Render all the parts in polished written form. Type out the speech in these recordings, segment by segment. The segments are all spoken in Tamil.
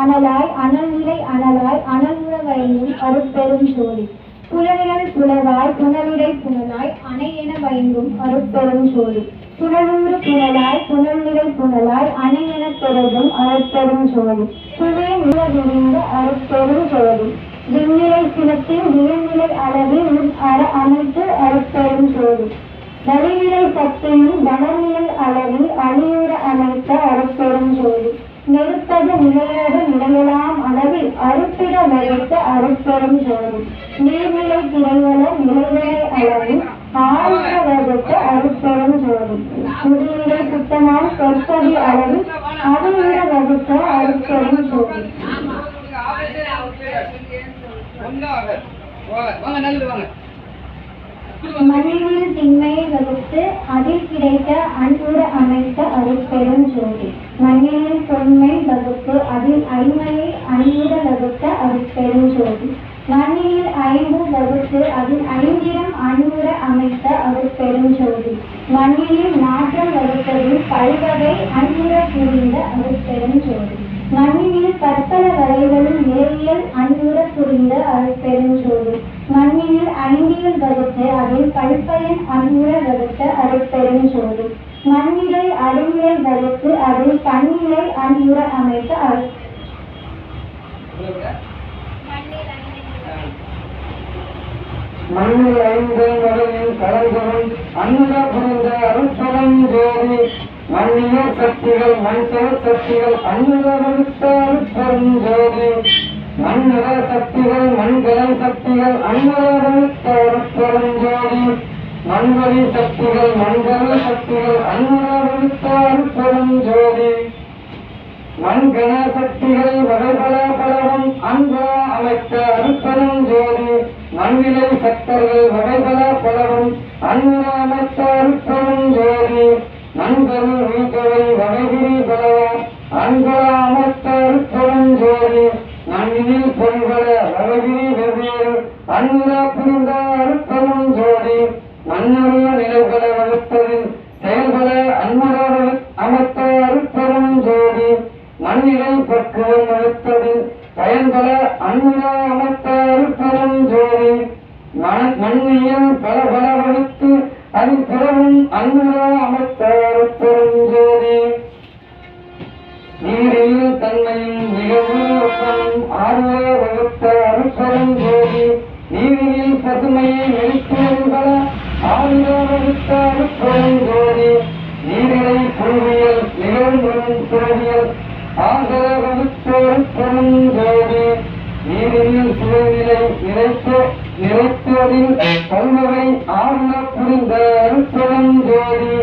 அனலாய் அனல்நிலை அனலாய் அனல்முற வயங்கும் அருட்பெரும் ஜோதி. புலனியல் புலவாய் புனலிடை புனலாய் அணை என வயங்கும் அருட்பெரும் ஜோதி. புனலூறு புனலாய் புனல்நிலை புனலாய் அணை என தொடரும் அருட்பெரும் ஜோதி. புவே நிலவிரிந்த அருட்பெரும் ஜோதி. விண்ணிலை சினத்தின் வியநிலை அளவில் முன் அற அமைத்து அருட்பெரும் ஜோதி. வலிநிலை சக்தியின் வளர்நிலை அளவில் அழியுற அமைத்த அருட்பெரும் ஜோதி. நெருப்பது நிலையோடு நிலையலாம் அளவில் அருப்பிட வரைத்த அருட்பெரும் ஜோதி. நீர்நிலை திரைவள நிலைநிலை அளவில் ஆழ்ந்த வகுத்த அருட்பெரும் ஜோதி. முதுநிலை சுத்தமான சொற்பதி அளவில் அழியுற வகுத்த அருட்பெரும் ஜோதி. மண்ணில் திண்மையை வகுத்து அதில் கிடைத்த அன்புற அமைத்த அருட்பெரும் ஜோதி. மண்ணில் தொன்மை வகுத்து அதில் ஐமையை அன்புற வகுத்த அருட்பெரும் ஜோதி. மண்ணில் ஐந்து வகுத்து அதில் ஐந்திரம் அன்புற அமைத்த அருட்பெரும் ஜோதி. மண்ணில் மாற்றம் வகுத்ததில் பல்வகை அன்புற புரிந்த அருட்பெரும் ஜோதி. மண்ணில் பற்பல வகைகளும் நிலையியல் அன்புற புரிந்த அருட்பெரும் ஜோதி. மண்ணில் ஐந்தியல் வகுத்து அதில் பல்பயன் அன்புற வகுத்த அருட்பெரும் ஜோதி. மண்ணிலை அருநிலை வகுத்து அதில் பன்னிலை அன்புற அமைத்த மண்ணில் ஐந்து வகையின் கலந்தவன் அன்புற புரிந்த அருட்பெரும் ஜோதி. மண்ணிய சக்திகள் மண்சல சக்திகள் அன்புற வகுத்த அருட்பெரும் ஜோதி. மண்ணிற சக்திகள் மண்கலை சக்திகள் அன்புற வகுத்த அருட்பெரும் ஜோதி. மண்வெளி சக்திகள் மண்கலை சக்திகள் அன்புற வகுத்த அருட்பெரும் ஜோதி. மண்கண சக்திகள் வகைபல பலவும் அன்புற அமைத்த அருட்பெரும் ஜோதி. மண்ணிலை சக்தர்கள் வகைபல பலவும் அன்புற அமைத்த அருட்பெரும் ஜோதி. மண்கரு வீட்டவை வகைகிரி பலவும் அன்புற அமைத்த அருட்பெரும் ஜோதி. மண்ணில் பொருள்கள வகைகிரி வெவ்வேறு அன்புற புரிந்த அருட்பெரும் ஜோதி. மண்ணுடைய நிலைகளை வகுத்ததில் செயல்பட அன்புற அமைத்த அருட்பெரும் ஜோதி. மண்ணிலை பக்குவம் வகுத்ததில் பயன்பட அன்புற அமைத்த அருட்பெரும் ஜோதி. மண்ணியல் பல பல வகுத்து அதில் பிறவும் அன்புற அமைத்த அருட்பெரும் ஜோதி. நீரில் தன்மையும் மிகவும் ஆர்வ வகுத்த அருட்பெரும் ஜோதி. நீரில் பசுமையை நெருக்குவதுபல ஆர்வ வகுத்த அருட்பெரும் ஜோதி. நீரிலை புழுவியல் நிகழ்வரும் பிறவியல் ஆதர வகுத்த அருட்பெரும் ஜோதி. நீரில் சுழநிலை நிறைத்ததில் பல்வகை ஆர்வ புரிந்த அருட்பெரும் ஜோதி.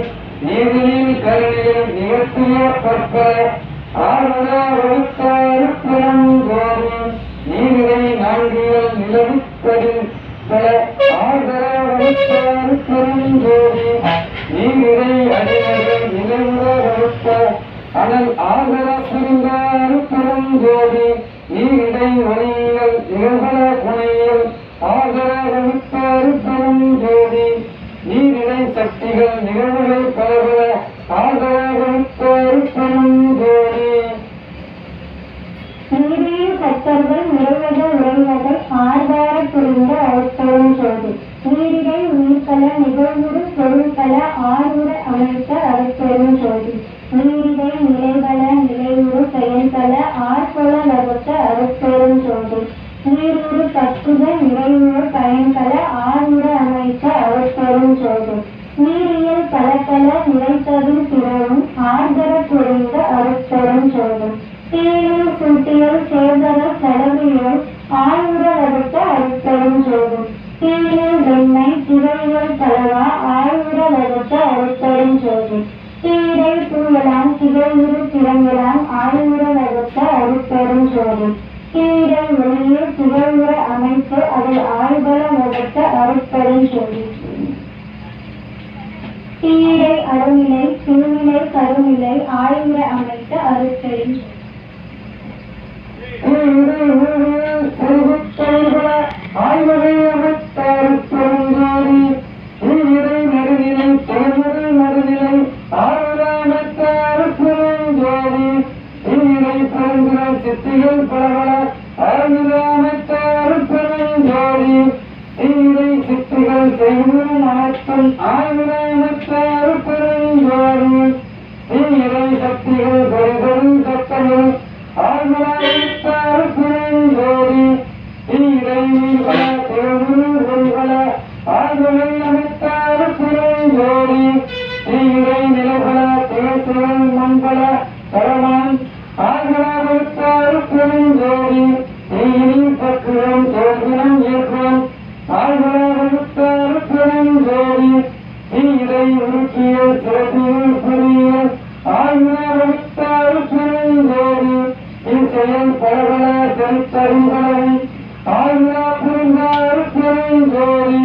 நீரில் கருணையில் நிகழ்த்திய பற்பல ஆர்வ வகுத்த அருட்பெரும் ஜோதி. நீரிலை நான்கியல் நிலவுத்ததில் பல ஆதர வகுத்த அருட்பெரும் ஜோதி. நீரிலை அடிமைகள் நிலவுற வகுத்த அனல் ஆதர புரிந்த அருட்பெரும் ஜோதி. நீரிடை ஒளியியல் நிகழ்வன புனையில் ஆதர வகுத்த அருட்பெரும் ஜோதி. நீரிடை சக்திகள் நிகழ்வுகள் பலவர ஆதர வகுத்த அருட்பெரும் ஜோதி. நீரிய சக்தர்கள் நிறைவத உறைவதை ஆர்வார புரிந்த அருட்பெரும் ஜோதி. நீரிடை உயிர்கல நிகழ்வுறு பொருள்கல ஆர்வுற அமைத்த அருட்பெரும் ஜோதி. நீரிடை நிலைகள நிலையுறு செயல்கள ஆர்பொல வகுத்த அருட்பெரும் ஜோதி. நீரூறு தத்துவ நிறைவுற பயன்கள ஆர்வுற அமைத்த அருட்பெரும் ஜோதி. நீரியல் கலக்கல நிறைத்ததில் பிறரும் ஆர்தர புரிந்த அருட்பெரும் ஜோதி. தீயில் சூட்டியல் சேதர செலவியல் ஆழ்வுற வகுத்த அருட்பெரும் ஜோதி. தீயில் வெண்மை திரையல் தலவா ஆழ்வுற வகுத்த அருட்பெரும் ஜோதி. தீரை தூயலாம் திகழ்வுறு திறங்கலாம் ஆழ்வுற வகுத்த அருட்பெரும் ஜோதி. தீரை ஒளியில் திகழ்வுற அமைத்து அதில் ஆழ்வல வகுத்த அருட்பெரும் ஜோதி. தீரை அருநிலை திருநிலை கருநிலை ஆழ்வுற அமைத்த அருட்பெரும் ஜோதி. ஆய்வகை அமைத்த அருட்பெரும் ஜோதி. நீரை நடுநிலை தொலைமுறை நடுநிலை ஆழ்வுற அமைத்த அருட்பெரும் ஜோதி. நீரை பெருங்குற சித்த சக்திகள் பலபல ஆயுதமைத்தார் பெருஞ்சோதி தீரை சித்திகள் செய்யும் அனைத்தும் ஆயுதமைத்தார் பெருஞ்சோதி தீரை சக்திகள் செய்தல் சக்திகள் ஆயுதமைத்தார் பெருஞ்சோதி தீரை நீர்வள தேவர்கள ஆயுதமை அமைத்தார் பெருஞ்சோதி தீரை நிலவள தேசல் மண்பல பரமான் ஆயுதமைத்தார் பெருஞ்சோதி தீனி பக்குவம் சோதனம் ஏற்றம் ஆயுதமைத்தார் பெருஞ்சோதி தீரை உருக்கிய சிறப்பில் புரிய ஆயுதமைத்தார் பெருஞ்சோதி இசையில் பலபல செலுத்தறிவுகளும் ஆயுதா புரிந்தார் பெருஞ்சோதி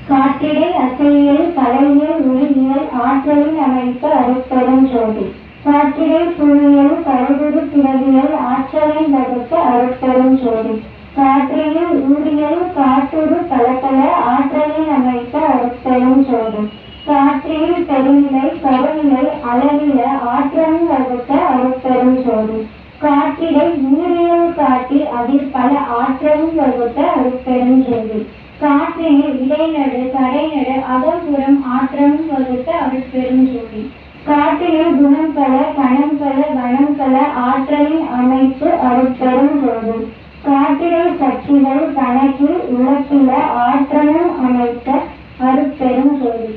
காற்றிடை அசையியல் கலையியல் உயிரியல் ஆற்றலில் அமைத்த அருட்பெரும் ஜோதி காற்றிடை புவியியல் கருதுரு பிறவியல் ஆற்றலில் வகுத்த அருட்பெரும் ஜோதி காற்றியல் ஊரியல் காட்டுரு பலபல ஆற்றலில் அமைத்த அருட்பெரும் ஜோதி காற்றில் பெருநிலை கருநிலை அளவில ஆற்றலில் வகுத்த அருட்பெரும் ஜோதி காற்றிடை ஊரியல் காட்டி அதில் பல ஆற்றலில் வகுத்த அருட்பெரும் ஜோதி காற்றினில் இடைநடு கடைநடு அகம்புறம் ஆற்றலும் வகுத்த அருட்பெரும் ஜோதி காற்றினில் குணம் பல கணம் பல வனம் பல ஆற்றலின் அமைப்பு அருட்பெரும் ஜோதி காற்றிடை சக்திகள் கணக்கில் உலக்கில ஆற்றலும் அமைத்த அருட்பெரும் ஜோதி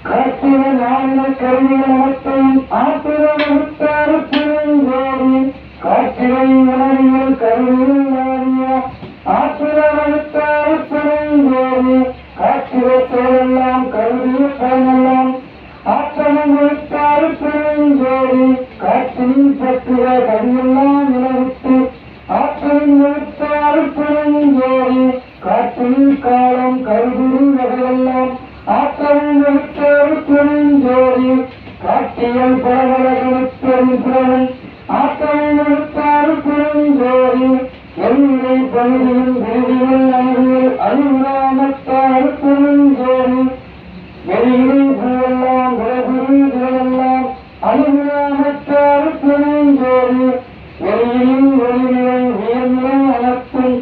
காற்றில் ஆழ்ந்த கருவியல் அனைத்தையும் ஆற்றில் பெருஞ்சோதி காற்றிலை உணவியல் கருவியல் ஆடிய ஆற்றில் பெருஞ்சோதி காற்றிலை செயலெல்லாம் கருவிய பயனெல்லாம் ஆற்றலும் வைத்தார் பெருஞ்சோதி காற்றில் பற்றுக கரியெல்லாம் நிலவிட்டு ஆற்றலில் வைத்தார் பெருஞ்சோதி காற்றில் காலம் கருவிரி வகையெல்லாம் ஆற்றலில் வைத்தார் பெருஞ்சோதி காற்றியல் பலபலகளும் ஆற்றலில் வைத்தார் பெருஞ்சோதி எல்லை பகுதியில் விருதிகள் அணுகில் அழுகாமத்தார் பெருஞ்சோதி வெளியிடை பூவெல்லாம் விலகுறிகளெல்லாம் அழுகாமத்தார் பெருஞ்சோதி வெளியில் ஒளிநிலை உயர்நிலை அனைத்தும்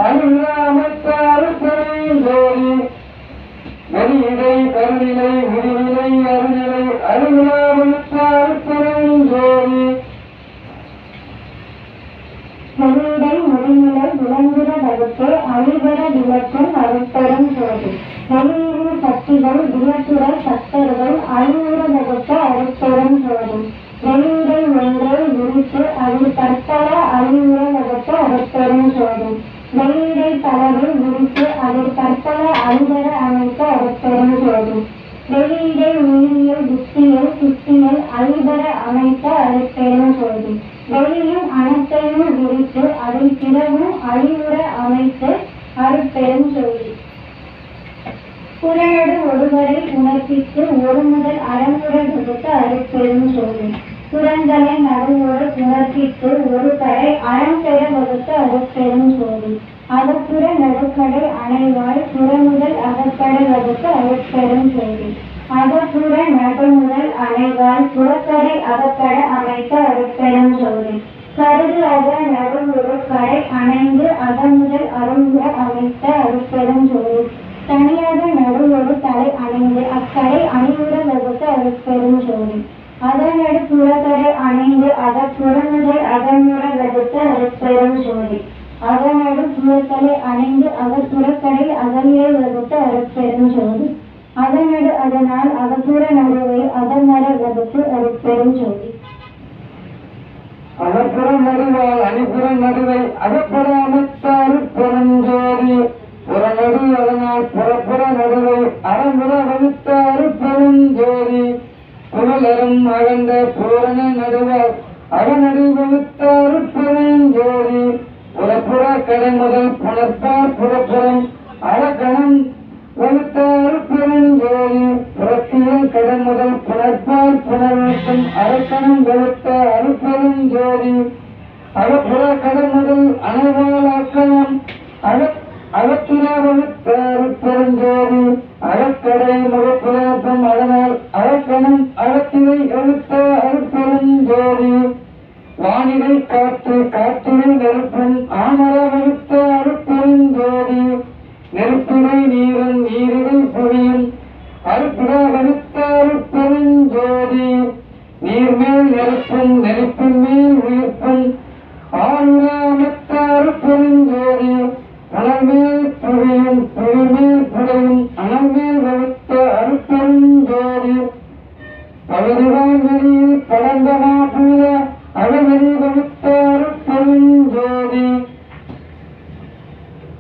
அழுகாமத்தார் பெருஞ்சோதி வெளியிடை கருநிலை விரிநிலை அருநிலை அழுகாமத்தார் பெருஞ்சோதி வெளியிடை முடிநிலை விளங்குற வகுப்பு அழிபட விளக்கும் அருட்பெரும் ஜோதி வெளியிடு சக்திகள் வியப்புற சக்தர்கள் அழிவுற வகுத்த அருட்பெரும் ஜோதி வெளியிடை ஒன்றை விரித்து அதில் தற்பல அழிவுற வகுத்த அருட்பெரும் ஜோதி வெளியிடை பலவை விரித்து அதில் தற்பல அழிவர அமைத்த அருட்பெரும் ஜோதி வெளியிடை உயிரியல் புத்தியல் சுத்தியல் அழிவர அமைத்த அருட்பெரும் ஜோதி வெளியும் அனைத்தையும் விரித்து அதில் பிறவும் அழிவுற அமைத்து அருட்பெரும் ஜோதி புறநடு ஒருவரை உணர்த்தித்து ஒரு முதல் அறமுற வகுத்த அருட்பெரும் ஜோதி புறங்களை நடுவோடு உணர்த்தித்து ஒரு கடை அறம் பெற வகுத்த அருட்பெரும் ஜோதி அகப்புற நடுக்கடை அணைவாய் புறமுதல் அகக்கடை வகுத்த அருட்பெரும் ஜோதி அகப்புற நடுமுதல் அணைவாய் புறக்கடை அகக்கடை அமைத்த அருட்பெரும் ஜோதி கருது அக நடுவுறு கடை அணைந்து அகமுதல் அருள்முற அமைத்த அருட்பெரும் ஜோதி தனியாக நடுவோடு தலை அணைந்து அக்கடை அணிவுற வகுத்த அருட்பெரும் ஜோதி அதனடு புறக்கடை அணைந்து அகப்புறமுதல் அகமுற வகுத்த அருட்பெரும் ஜோதி அதனடு புறக்கடை அணைந்து அகப்புறக்கடை அகநிலை வகுத்த அருட்பெரும் ஜோதி அதனடு அதனால் அகப்புற நடுவை அகமர வகுத்து அருட்பெரும் ஜோதி அகப்புறம் நடுவால் அணிபுற நடுவை அகப்புற அமைத்தார் பெருஞ்சோதி புறநடு அதனால் புறப்புற நடுவை அறமுற வகுத்தார் பெருஞ்சோதி புகழரும் அகண்ட பூரண நடுவால் அகநடு வகுத்தார் பெருஞ்சோதி புறப்புற கடை முதல் புணர்ப்பார் புறப்புறம் அறக்கணம் வகுத்தார் பெருஞ்சோதி புறத்தியல் கடை முதல் புணர்ப்பார் புணர்வட்டும் அறக்கணம் வகுத்த அருட்பெருஞ்சோதி அகப்புற கடை முதல் அனைவால் அக்கணம் அகத்துற வகுத்த அருட்பெருஞ்சோதி அகக்கடை முகப்புறப்பம் அதனால் அறக்கணம் அகத்தினை வகுத்த பெருஞ்சோதி வானிலை காற்று காற்றினை நெருப்பும் ஆமர வகுத்த அருட்பெருஞ்சோதி நெருப்பினை நீரன் நீரினை புவியும் அருட்பிட வகுத்த அருட்பெருஞ்சோதி நீர்மேல் நெருப்பும் நெருப்பின் மேல் உயிர்ப்பும் ஆளுராமத்த அருட்பெருஞ்சோதி அனல்மேல் புவியும் புவிமேல் புடையும் அனல்மேல் வகுத்த அருட்பெருஞ்சோதி பகுதிவான் வெளியில் படந்தமா பூத அழகரி வகுத்த அருட்பெருஞ்சோதி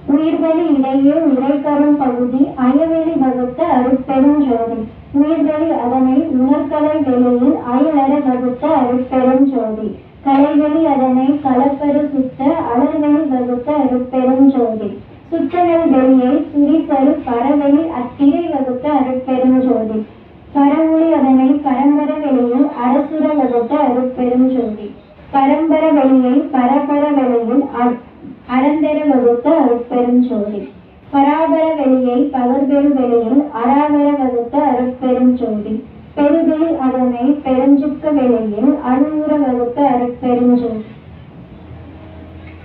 உயிர்வெளி இடையே உரைக்கரும் பகுதி அயவெளி வகுத்த அருட்பெருஞ்சோதி உயிர்வெளி அதனை உணர்கலை வெளியில் அயலற வகுத்த அருட்பெருஞ்சோதி கலைவெளி அதனை கலப்பெரு சுத்த அலர்வெளி வகுத்த அருட்பெருஞ்சோதி சுற்றநல் வெளியை சுரிசரு பரவெளி அத்திரை வகுத்த அருட்பெருஞ்சோதி பரமொழி அதனை பரம்பர வெளியில் அரசுர வகுத்த அருட்பெருஞ்சோதி பரம்பர வெளியை பரபர வெளியில் அறந்தெர வகுத்த அருட்பெருஞ்சோதி பராபர வெளியை பகர்பெரு வெளியில் அராவர வகுத்த அருட்பெருஞ்சோதி பெருவெளி அதனை பெருஞ்சுக்க வெளியில் அருவுற வகுத்த அருட்பெருஞ்சோதி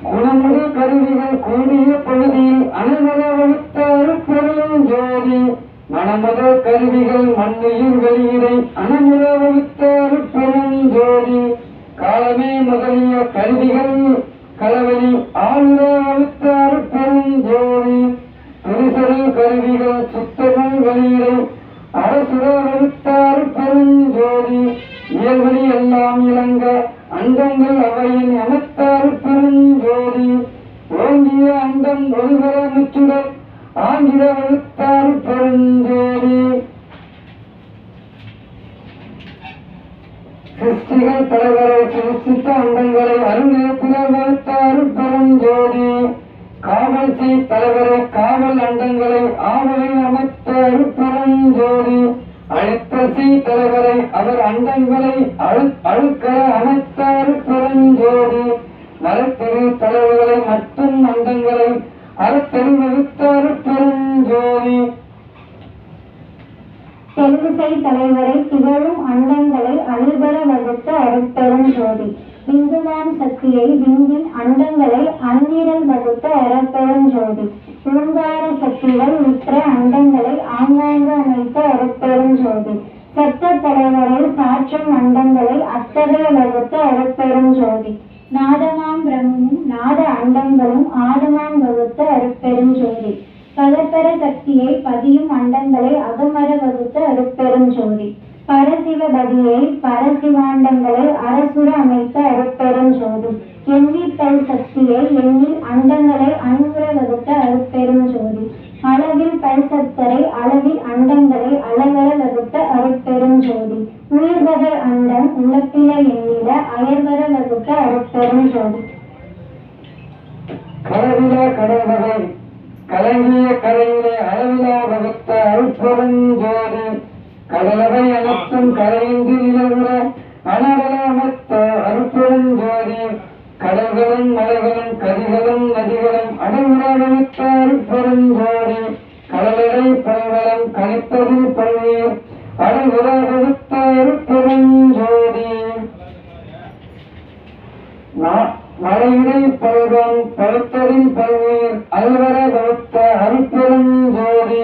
குணமுறை கருவிகள் கூடிய பகுதியில் அணுமர வகுத்த அருட்பெருஞ்சோதி மனமுதல் கருவிகள் மண்ணுயிர் வெளியிடை அணுமுற வகுத்த அருட்பெருஞ்சோதி காலமே முதலிய கருவிகள் களவெளி ஆளுர வகுத்த அருட்பெருஞ்சோதி புரிசரு கருவிகள் சுத்தமும் வெளியிடை அரசுர வகுத்த அருட்பெருஞ்சோதி இயல்வெளி எல்லாம் இளங்க அண்டங்கள் அவையின் அமைத்த அருட்பெருஞ்சோதி ஓங்கிய அண்டம் ஒருவர முச்சுடல் ஆங்கில வகுத்த அருட்பெருஞ்சோதி சிருஷ்டிகள் தலைவரை சிருஷ்டித்த அண்டங்களை அருள்நிலத்தில வகுத்த அருட்பெருஞ்சோதி காவல் செய் தலைவரை காவல் அண்டங்களை ஆவலை அமைத்த அருட்பெருஞ்சோதி அழுத்த செய் தலைவரை அவர் அண்டங்களை அழுக்கர அமைத்த அருட்பெருஞ்சோதி மரத்தெரு தலைவர்களை மற்றும் அண்டங்களை அறத்தெரு வகுத்த அருட்பெருஞ்சோதி தெலுங்குசை தலைவரை திகழும் அண்டங்களை அழிபெற வகுத்த அருட்பெருஞ்சோதி விந்துவான் சக்தியை விந்தின் அண்டங்களை அந்நிரல் வகுத்த அருட்பெருஞ்சோதி ஓங்கார சக்திகள் உற்ற அண்டங்களை ஆங்காங்க அமைத்த அருட்பெருஞ்சோதி சத்த தலைவரை சாற்றும் அண்டங்களை அத்தகைய வகுத்த அருட்பெருஞ்சோதி நாதமாம் பிரம்மமும் நாத அண்டங்களும் ஆதமாம் வகுத்த அருட்பெருஞ்சோதி பதப்பர சக்தியை பதியும் அண்டங்களை அகமர வகுத்த அருட்பெருஞ்சோதி பரசிவபதியை பரசிவாண்டங்களை அரசுர அமைத்த அருட்பெருஞ்சோதி எண்ணித்தல் சக்தியை எண்ணில் அண்டங்களை அணுகுற வகுத்த அருட்பெருஞ்சோதி அளவில் பரிசத்தரை அளவில் அண்டங்களை அளவர வகுத்த அருட்பெருஞ்சோதி உயிர்வகை அண்டம் உலப்பில எண்ணில அயர்வர வகுத்த அருட்பெருஞ்சோதி கடவிலா கடல்வகை கலங்கிய கரையிலே அளவிலா வகுத்த அருட்பெருஞ்சோதி கடலவை அனைத்தும் கரையின்றி நிலவுற அனடல அமைத்த அருட்பெருஞ்சோதி கடல்களும் மலைகளும் கதிகளும் நதிகளும் அடைவுற வகுத்த அருட்பெருஞ்சோதி கடலடை பல்வளம் கணித்ததில் பல்வீர் அடைவுற வகுத்த அருட்பெருஞ்சோதி மழையிடை பல்வம் பழுத்ததில் பல்வீர் அல்வர வகுத்த அருட்பெருஞ்சோதி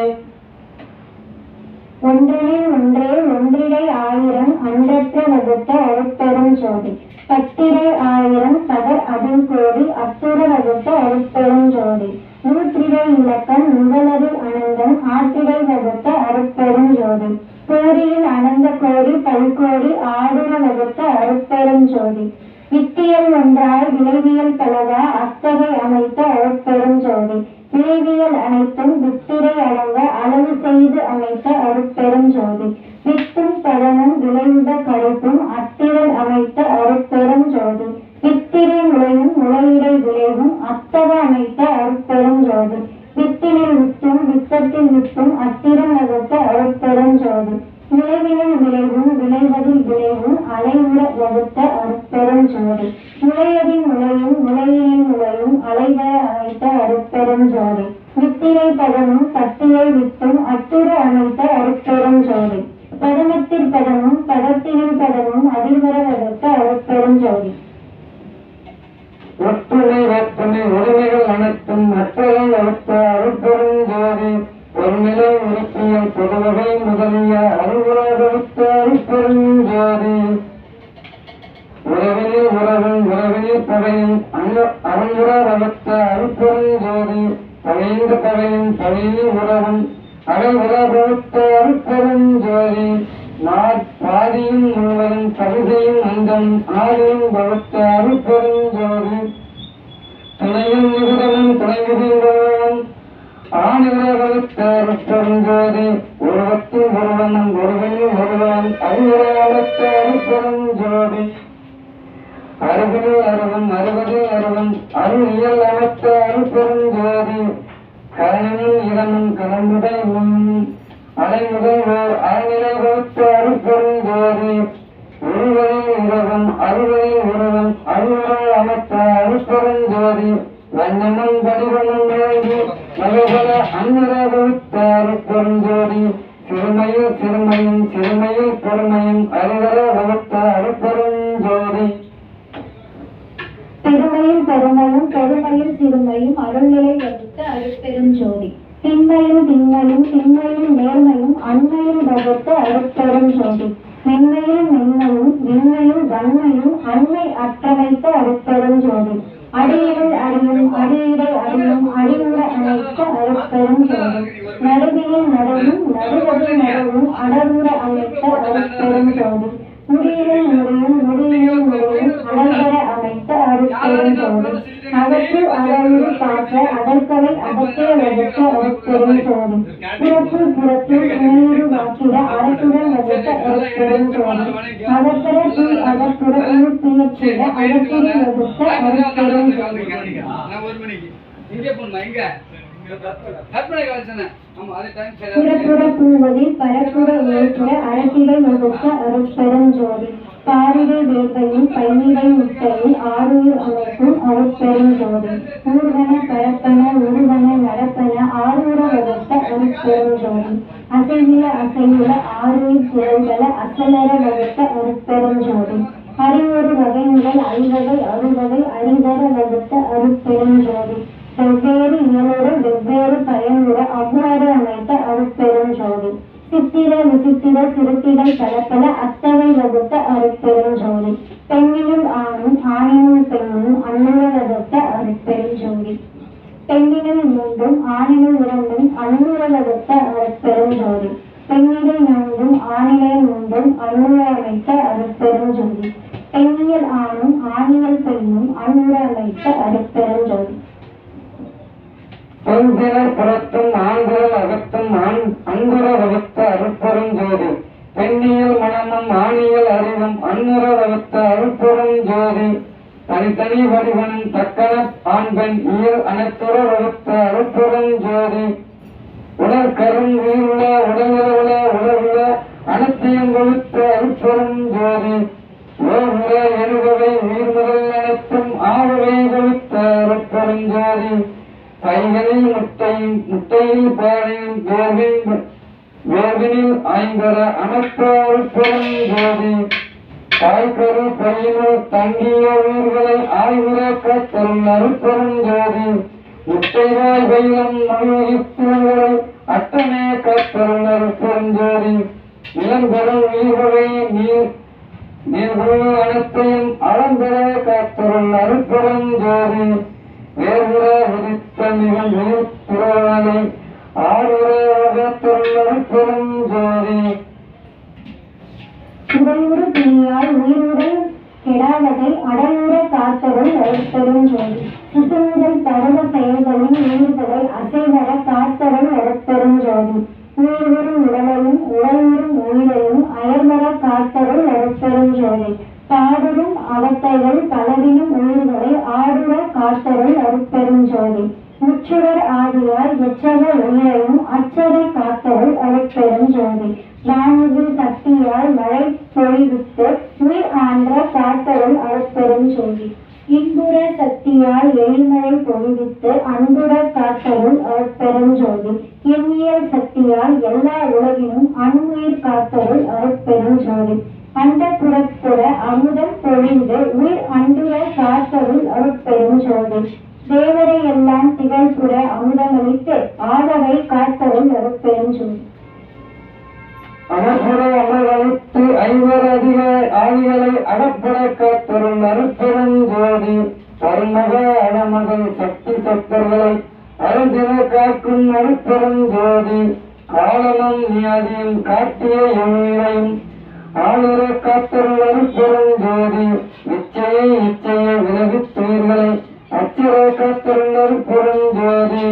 ஒன்றினில் ஒன்றே ஒன்றிடை ஆயிரம் அன்றற்ற வகுத்த அருட்பெருஞ்சோதி பத்திரை ஆயிரம் பகர் அதில் கோடி அத்துற வகுத்த அருட்பெருஞ்சோதி நூற்றிடை இலக்கம் முதலதில் அனந்தம் ஆற்றிடை வகுத்த அருட்பெருஞ்சோதி கோடியில் அனந்த கோடி பல்கோடி ஆடுற வகுத்த அருட்பெருஞ்சோதி வித்தியல் ஒன்றாய் விளைவியல் பலவா அத்தகை அமைத்த அருட்பெருஞ்சோதி விளைவியல் அனைத்தும் வித்திரை அடங்க அளவு செய்து அமைத்த அருட்பெருஞ்சோதி வித்தும் பதனும் விளைந்த கருத்தும் அத்திரல் அமைத்த அருட்பெருஞ்சோதி வித்திரை நுழையும் நுழையிடை விளைவும் அத்தக அமைத்த அருட்பெருஞ்சோதி வித்தினில் வித்தும் வித்தத்தில் வித்தும் அத்திரம் வகுத்த அருட்பெருஞ்சோதி விளைவினில் விளைவும் விளைவதில் விளைவும் அலைவுற வகுத்த அருட்பெருஞ்சோதி நுழையதில் நுழையும் நுழையினில் நுழையும் அலைவர அமைத்த அருட்பெருஞ்சோதி வித்திரை பதமும் பத்தியை வித்தும் அத்துற அமைத்த அருட்பெருஞ்சோதி பதமத்தில் பதமும் பதத்தினில் பதமும் அதிர்வர வகுத்த அருட்பெருஞ்சோதி பரம்புர வகுத்த அருட்பெருஞ்சோதி பழைந்த பகையும் பழையில் உறவும் அடைவுற வகுத்த அருட்பெருஞ்சோதி பாதியும் முழுவதும் கவிதையும் அந்தம் ஆதியும் வகுத்த அருட்பெருஞ்சோதி துணையும் நிகுதமும் துணைவிதிகளும் ஆணிவர வகுத்த அருட்பெருஞ்சோதி உருவத்தின் ஒருவனும் ஒருவனில் ஒருவன் அறிவுற வகுத்த அருட்பெருஞ்சோதி அறுபதில் அருவம் அறுபதில் அருவம் அருளியல் அமைத்த அருட்பெருஞ்சோதி கரணியும் இடமும் கலந்துடையும் அலைமுதல் ஓர் அறநிலை வகுத்த அருட்பெருஞ்சோதி உருவதில் இரவும் அறுவதில் உருவம் அருளால் அமைத்த அருட்பெருஞ்சோதி வண்ணமும் வடிவமும் விளங்கி நகைபல அன்னிற வகுத்த அருட்பெருஞ்சோதி சிறுமையில் சிறுமையும் சிறுமையில் பெருமையும் அறிவர வகுத்த அருட்பெருஞ்சோதி பெருமையில் பெருமையும் பெருமையில் சிறுமையும் அருள்நிலை வகுத்த அருட்பெருஞ்சோதி திண்மையில் திண்மையும் திண்மையில் நேர்மையும் அண்மையில் வகுத்த அருட்பெருஞ்சோதி மென்மையில் மென்மையும் விண்மையில் வன்மையும் அண்மை அற்றமைத்த அருட்பெருஞ்சோதி அடியிடல் அடியும் அடியிடை அடியும் அடியுற அமைத்த அருட்பெருஞ்சோதி நடுவியில் நடுவும் நடுவதில் நடுவும் அடருற அமைத்த அருட்பெருஞ்சோதி முடியிலும் முடியும் முடியிலும் முடியும் அடல்வர அமைத்த அருட்பெருஞ்சோதி அதற்கு அழகு காக்க அதற்கவை அதற்கே வகுத்த அருட்பெருஞ்சோதி புறப்பு புறத்தில் உயிரு வாக்கிட அரசுடன் வகுத்த அருட்பெருஞ்சோதி அதற்கர தீ அதற்குற உயிர் தீயற்றிட அதற்குறி வகுத்த அருட்பெருஞ்சோதி புறப்புற பூவதில் பரப்புற உயர்ப்புற அழகிடை வகுத்த அருட்பெருஞ்சோதி பாரிடை வேர்வையும் பையிடை முட்டையில் ஆறுயிர் அமைக்கும் அருட்பெருஞ்சோதி ஊர்வன பரப்பன உருவன நடப்பன ஆறுற வகுத்த அருட்பெருஞ்சோதி அசைவில அசைவுல ஆறுயிர் திரள்கள அசலர வகுத்த அருட்பெருஞ்சோதி அறிவொரு வகை முதல் ஐவகை அறுவகை அறிதர வகுத்த அருட்பெருஞ்சோதி வெவ்வேறு இயலுற வெவ்வேறு பயனுற அவ்வாறு அமைத்த அருட்பெருஞ்சோதி சித்திர விசித்திர சிறுத்திடை பலப்பல அத்தகை வகுத்த அருட்பெருஞ்சோதி பெண்ணினுள் ஆணும் ஆணினுள் பெண்ணும் அன்னுற வகுத்த அருட்பெருஞ்சோதி பெண்ணினுள் மூன்றும் ஆணினுள் இரண்டும் அன்னுற வகுத்த அருட்பெருஞ்சோதி பெண்ணிடை மூன்றும் ஆணிலை மூன்றும் அன்னுற அமைத்த அருட்பெருஞ்சோதி பெண்ணியல் ஆணும் ஆணியல் பெண்ணும் அன்னுற அமைத்த அருட்பெருஞ்சோதி பெண்திரள் புறத்தும் ஆண்திரள் அகத்தும் அன்புற வகுத்த அருட்பெருஞ்சோதி பெண்ணியல் மனமும் ஆணியல் அறிவும் அன்னுற வகுத்த அருட்பெருஞ்சோதி தனித்தனி வடிவனும் தக்கன ஆண் பெண் இயல் அனைத்துற வகுத்த அருட்பெருஞ்சோதி உடற்கரும் உயிருள்ள உடலுள்ள உடலுள்ள அனைத்தையும் வகுத்த அருட்பெருஞ்சோதி ஓர்முற எழுவகை உயிர் முதல் அனைத்தும் ஆறுவை வகுத்த அருட்பெருஞ்சோதி கைகளில் முட்டையில் பாறையும் வேர்வினில் ஐம்பர அனைத்த அருட்பெருஞ்சோதி தாய்கரு பையினுள் தங்கிய உயிர்களை ஆய்வுற காத்தரும் அருட்பெருஞ்சோதி முட்டைவாய் வெயிலம் மொழிகளை அட்டமே காத்தரும் அருட்பெருஞ்சோதி நிலம்பெறும் உயிர்களை நீர்குழு அனைத்தையும் அளம்பெற காத்தரும் அருட்பெருஞ்சோதி வேறுற உதித்த மிகும் உயிர் துறவனை ஆறுற வகத்தரும் அருட்பெருஞ்சோதி உடலுறு பிணியால் உயிருடன் கெடாவதை அடலுற காத்தருள் அருட்பெருஞ்சோதி சுசுமுதல் பருவ செயல்களின் உயிர்களை அசைவர காத்தருள் அருட்பெருஞ்சோதி உயிர்வரும் உடலையும் உடலுறும் உயிரையும் அயர்வர காத்தருள் அருட்பெருஞ்சோதி பாடுறும் அவத்தைகள் பலவினும் உயிர்களை ஆடுற காத்தருள் அருட்பெருஞ்சோதி முச்சுடர் ஆதியாய் எச்சக உயிரையும் அச்சரை காத்தருள் அருட்பெருஞ்சோதி வானுவில் சக்தியால் மழை பொழிவித்து உயிர் ஆன்ற காத்தருள் அருட்பெருஞ்சோதி இன்புற சக்தியால் எழில்மழை பொழிவித்து அன்புற காத்தருள் அருட்பெருஞ்சோதி எண்ணியல் சக்தியால் எல்லா உலகினும் அன்புயிர் காத்தருள் அருட்பெருஞ்சோதி அண்ட புறப்புற அமுதம் பொழிந்து உயிர் அன்புற காத்தருள் அருட்பெருஞ்சோதி தேவரை எல்லாம் திகழ்புற அமுதமளித்து ஆதவை காத்தருள் அருட்பெருஞ்சோதி அகப்புற அமர்வளித்து ஐவர் அதிக ஆவிகளை அகப்பட காத்தருள் அருட்பெருஞ்சோதி அருமக அலமகள் சக்தி சக்தர்களை அருதின காக்கும் அருட்பெரும் ஜோதி காலமும் நியாதியும் காட்டிய எவ்வளையும் ஆளுர காத்தருள் அருட்பெரும் ஜோதி இச்சையை விலகித் துயிர்களை அச்சிர காத்தருள் அருட்பெரும் ஜோதி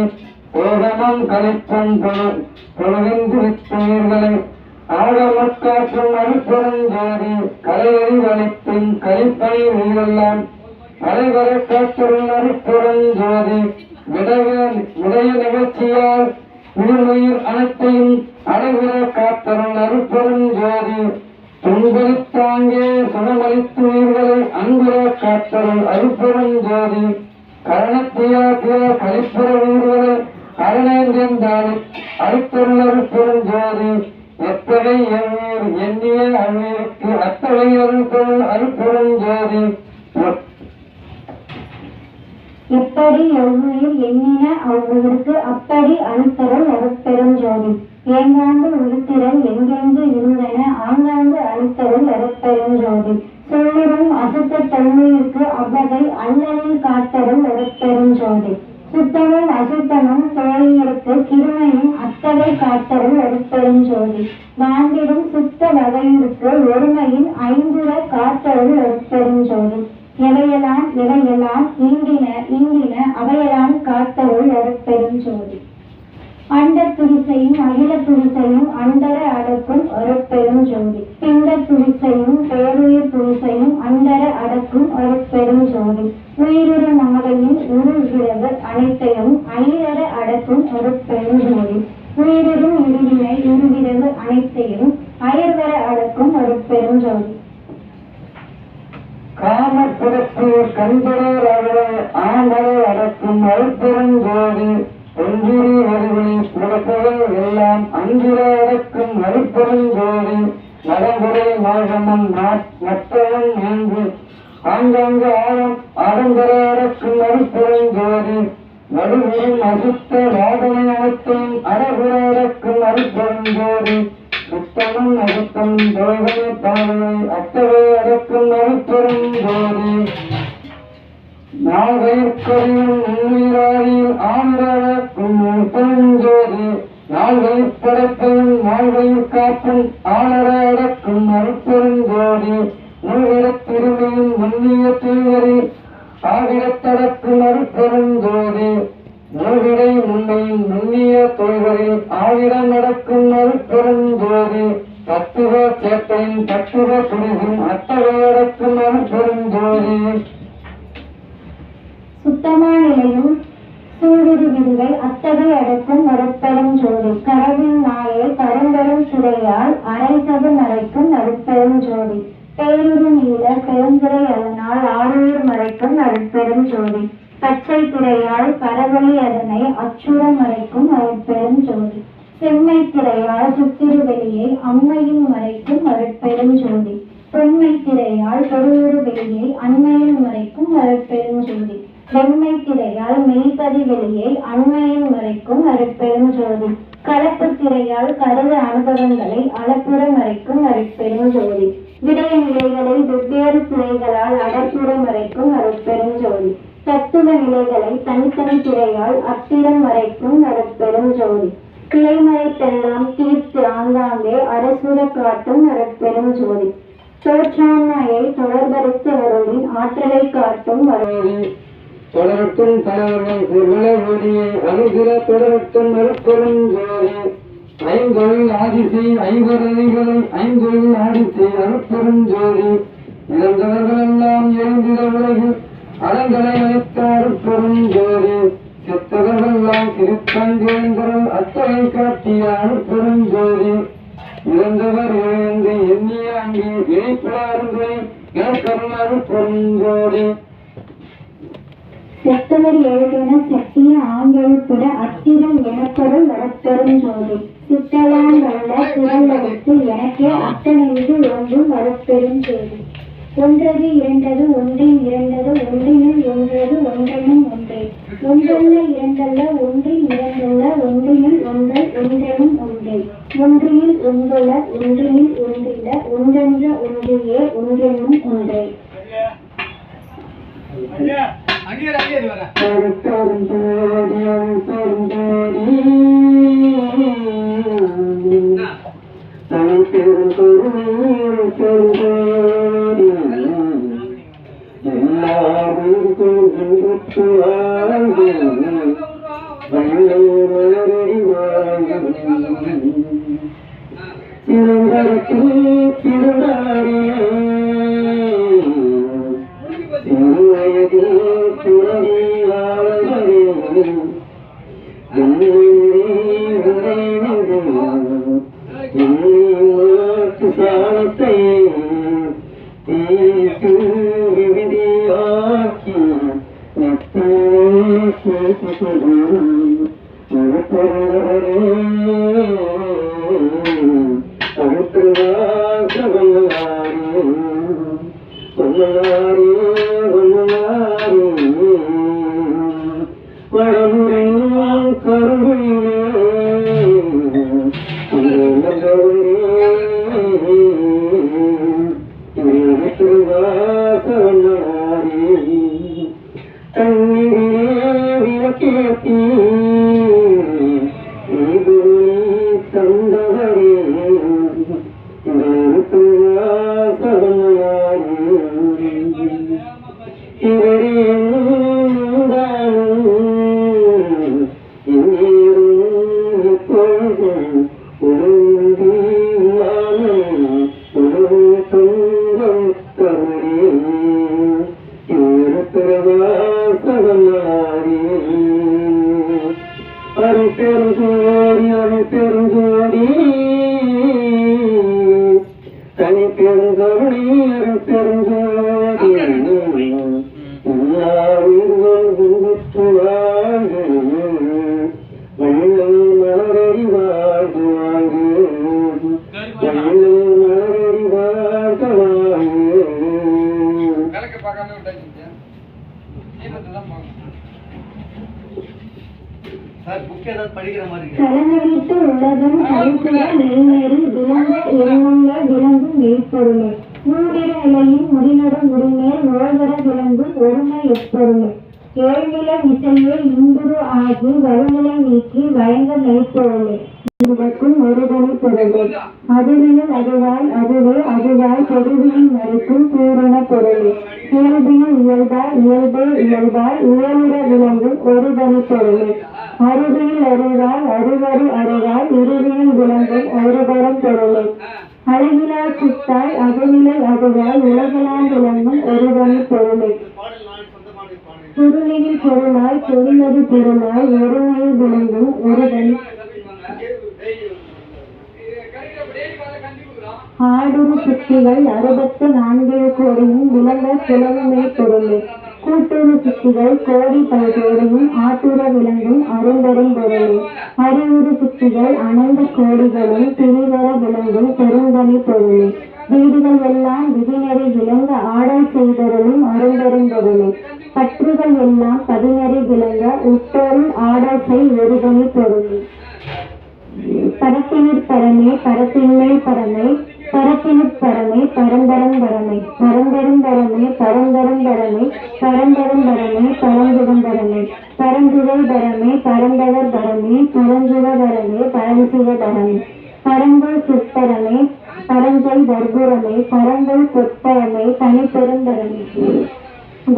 ஓகமும் கலிப்பும் பொழுவிந்து வித்துயிர்களை ஆகமக்காற்றும் அருட்பெரும் ஜோதி கலையறி வலித்தும் கலிப்பணி உயிரெல்லாம் அனைவர காத்தருள் அருட்பெரும் ஜோதி விடைய நிகழ்ச்சியால் உயிர் அனைத்தையும் அனைவர காத்தருள் அருட்பெரும் ஜோதி துன்பலித்தாங்கே சுகமளித்து உயிர்களை அன்புற காத்தருள் அருட்பெரும் ஜோதி கரணத்தியாக்கிய கலிப்புற உயிர்களை அரணேந்தியந்தால் அருட்பெரும் அருட்பெரும் ஜோதி எத்தகை எவ்வீர் எண்ணிய அவ்வீருக்கு அத்தகை அருட்பெரும் அருட்பெரும் ஜோதி எப்படி எவ்வுயிர் எண்ணின அவ்வுயிருக்கு அப்படி அழுத்தருள் அருட்பெரும் ஜோதி ஏங்காண்டு உளுத்திரல் எங்கெங்கு இருந்தன ஆங்காண்டு அழுத்தருள் அருட்பெரும் ஜோதி சொல்லிடும் அசுத்த தன்மையிற்கு அவ்வகை அல்லலில் காத்தருள் அருட்பெரும் ஜோதி சுத்தமும் அசுத்தமும் தோழியிற்கு கிருமையும் அத்தகை காத்தருள் அருட்பெரும் ஜோதி வாழ்ந்திடும் சுத்த வகையிற்கு ஒருமையின் ஐந்துர காத்தருள் அருட்பெரும் ஜோதி எவையெல்லாம் ஈண்டின அவையெல்லாம் காத்தருள் அருட்பெரும் ஜோதி அண்ட துரிசையும் அகில துரிசையும் அண்டர அடக்கும் அருட்பெரும் ஜோதி பிண்ட துரிசையும் பேருயிர் துரிசையும் அண்டர அடக்கும் அருட்பெரும் ஜோதி உயிருறு நாளையின் உருவிரவு அனைத்தையும் ஐரர அடக்கும் அருட்பெரும் ஜோதி உயிருறும் இருவிரவு அனைத்தையும் அயர்வர அடக்கும் அருட்பெரும் ஜோதி காமப்புறத்து கண்படராக ஆமரை அடக்கும் அருட்பெரும் ஜோதி ஒன்றிரி வருவினி புறப்புகள் எல்லாம் அஞ்சிர அடக்கும் அருட்பெரும் ஜோதி நடைமுறை மார்க்கமும் மற்றவன் என்று ஆங்காங்கு ஆடம்பர அடக்கும் அருட்பெரும் ஜோதி நடுவரும் அசுத்த வாதனை அனைத்தும் அடகுற அடக்கும் அருட்பெரும் ஜோதி சுத்தமும் அசுத்தமும் தோழமை பாவனை அத்தகை அடக்கும் அருட்பெரும் ஜோதி நால்வயிற்கொடியும் உண்மையாரில் ஆண்டடக்கும் அருட்பெரும் ஜோதி நால்வயிற் படைப்பையும் நால்வயிற் காப்பும் ஆளர அடக்கும் அருட்பெரும் ஜோதி நூலிடத் திருமையும் உண்ணிய தூயரி ஆகிடத்தடக்கும் அருட்பெரும் ஜோதி நூலிடை உண்மையும் நுண்ணிய தொழில்களில் ஆகிடம் நடக்கும் அருட்பெரும் ஜோதி தத்துவ சேட்டையும் தத்துவ துணிகும் அத்தகை அடக்கும் அருட்பெரும் ஜோதி சுத்தமான நிலையும் சூடுரு விடுவை அத்தகை அடக்கும் அருட்பெரும் ஜோதி கரவின் நாயை கரும்பெரும் சுடையால் அரைசது மறைக்கும் அருட்பெரும் ஜோதி பேருரு நீல பெருந்துரை அதனால் ஆறுயிர் மறைக்கும் அருட்பெரும் ஜோதி பச்சை திரையால் பரவலி அதனை அச்சுரம் மறைக்கும் அருட்பெரும் ஜோதி செம்மை திரையால் சுத்திரு வெளியை அம்மையில் மறைக்கும் அருட்பெரும் ஜோதி தொன்மை திரையால் தொழுவுறு வெளியை அண்மையில் மறைக்கும் அருட்பெரும் ஜோதி வெண்மை திரையால் மெய்ப்பதி வெளியை அண்மையில் மறைக்கும் அருட்பெரும் ஜோதி கலப்பு திரையால் கருத அனுபவங்களை அளப்புற மறைக்கும் அருட்பெரும் ஜோதி விடய நிலைகளை வெவ்வேறு திரைகளால் அடப்புற மறைக்கும் அருட்பெரும் ஜோதி தத்துவ நிலைகளை தனித்தனி திரையால் அத்திரம் மறைக்கும் அருட்பெரும் ஜோதி கிளைமறைத்தெல்லாம் தீர்த்து ஆங்காங்கே அரசுர காட்டும் அருட்பெரும் ஜோதி தோற்றாமையை தொடர்படுத்த அருளின் ஆற்றலை காட்டும் ஜோதி தொடரட்டும் தலைவர்கள் ஒளியை அருகிற தொடரட்டும் அருட்பெரும் ஜோதி ஐந்தொழில் ஆதிசி ஐவரதிகளை ஐந்தொழில் ஆதிசி அருட்பெரும் ஜோதி இழந்தவர்கள் எல்லாம் எழுந்திட உலகில் அலங்களை அளித்த அருட்பெரும் ஜோதி செத்தவர்கள் எல்லாம் திருத்தங்கேந்திரன் அத்தகை காட்டிய அருட்பெரும் ஜோதி இழந்தவர் எழுந்து எண்ணிய அங்கே இணைப்பாருங்களை எனக்கருள் அருட்பெரும் ஜோதி செத்தவர் எழுதின சக்திய ஆங்கெழுப்பிட அத்திரம் எனப்பொருள் அருட்பெரும் ஜோதி சித்தலாங்கல்ல திரளெடுத்து எனக்கே அத்தனைந்து ஒன்றும் அருட்பெரும் ஜோதி ஒன்றது இரண்டது ஒன்றின் இரண்டது ஒன்றினுள் ஒன்றது ஒன்றெனும் ஒன்றே ஒன்றல்ல இரண்டல்ல ஒன்றின் இரண்டல்ல ஒன்றினுள் ஒன்றல் ஒன்றெனும் ஒன்றே ஒன்றினில் ஒன்றுள்ள ஒன்றினில் ஒன்றில்ல ஒன்றென்ற ஒன்றியே ஒன்றெனும் ஒன்றே கலந்தளித்து உலகம் கருப்புற நெய்நேறி விளங்கும் மெய்ப்பொருளே மூடிற நிலையின் முடிநடும் முடிமேல் நோய்வர விளங்கும் ஒருமை எப்பொருளே ஏழ்நிலை இசையே இன்புரு ஆகி வறுநிலை நீக்கி வயங்க மெய்ப்பொருளே இதற்கும் ஒருதனி பொருளே அதுவினும் அதுவாய் அதுவே அதுவாய் பொருளின் மறுக்கும் பூரண பொருளே இயல்பினும் இயல்பாய் உயலுற விளங்கும் ஒருதனி பொருளே அருவியில் அருவாய் அருவாய் இருவியில் விளங்கும் ஒருபரம் பொருளே அழகிலா சித்தாய் அகநிலை அதுவாய் உலகளால் விளங்கும் ஒருவனி பொருளே பொருளினில் பொருளாய் பொருளது பொருளாய் ஒருமையில் விளங்கும் ஒருவனி ஆடுரு சுத்திகள் 64 கோடியும் விளங்க புலவுமை பொருளே கூட்டுறு சுத்திகள் கோடி பல்கோடியும் ஆட்டுற விளங்கும் அரும்பெரும் பொருளே அறிவுறு சுத்திகள் அனைந்து கோடிகளும் திரிவர விளங்கும் பெருந்தனி பொருளே வீடுகள் எல்லாம் விதிநெறி விளங்க ஆடல் செய்தருளும் அரும்பெரும் பொருளே பற்றுகள் எல்லாம் பதிநெறி விளங்க உட்பொருள் ஆடல் செய் ஒருதனி பொருளே பரத்தினிற் பரமே பரத்தின்மேல் பரமே பரத்தினுட் பரமே பரம்பரம் பரமே பரம்பெரும் பரமே பரம்பரம் பரமே பரம்பரம் பரமே பரஞ்சுகம் பரமே பரஞ்சுவை பரமே பரம்பவர் பரமே பரஞ்சுக பரமே பரஞ்சுக பரமே பரம்பல் சுற்பரமே பரஞ்சல் வர்புரமே பரம்பல் பொற்பரமே தனிப்பெரும் பரமே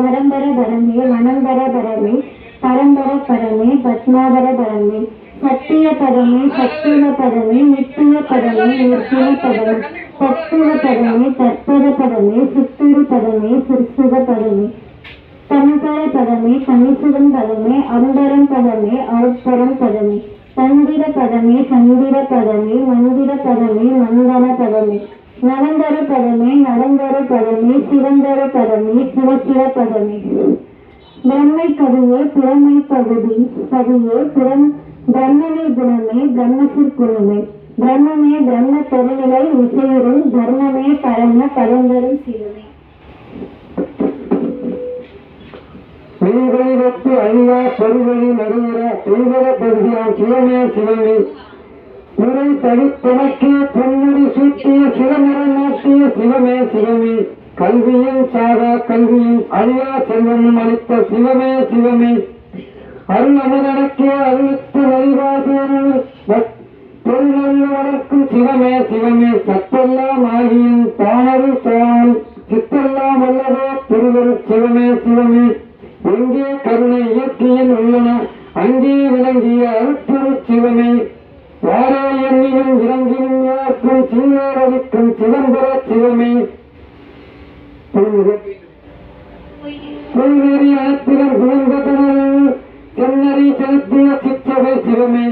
வரம்பர பரமே வனம்பர பரமே பரம்பர பரமே பத்மாபர பரமே சத்திய பதமே சத்துவ பதமே நித்திய பதமே நிர்குண பதமே தத்துவ பதமே தற்பத பதமே சித்துரு பதமே சிற்சுக பதமே தன்பர பதமே தனிசுகம் பதமே அந்தரம் பதமே அருட்பரம் பதமே தந்திர பதமே சந்திர பதமே மந்திர பதமே மந்தன பதமே நவந்தர பதமே நடந்தர பதமே சிவந்தர பதமே சிவசிவ பதமே பிரம்மை கவியே புறமை பதியே பிரம்மமே குணமே பிரம்மசிற் குணமே பிரம்மமே பிரம்ம பெருநிலை விசையுறும் தர்மமே பரம பரந்தரும் சிவமே மெய்வழிவத்து அழியா பொருவழி நடுவர தீவிர பகுதியாம் சிவமே சிவமே முறை தனித்தனக்கே பொன்முடி சூட்டிய சிவமுறை நாட்டிய சிவமே சிவமே கல்வியும் சாகா கல்வியும் அழியா செல்வமும் அளித்த சிவமே சிவமே அருள் அமுதனக்கே அருளுக்கு நலிவாதேரூர் பொருள் வளர்க்கும் சிவமே சிவமே சத்தெல்லாம் ஆகியும் தானருள் தாள் சித்தெல்லாம் அல்லவோ திருவரு சிவமே சிவமே எங்கே கருணை இயற்கையில் உள்ளன அங்கே விளங்கிய அருட்பொரு சிவமே யாரே எண்ணியும் இறங்கியும் யாருக்கும் சீரழிக்கும் சிதம்பர சிவமே பொய்நெறி அனைத்திலும் குழந்ததனல் சென்னறி செலுத்திய சிற்றவை சிவமே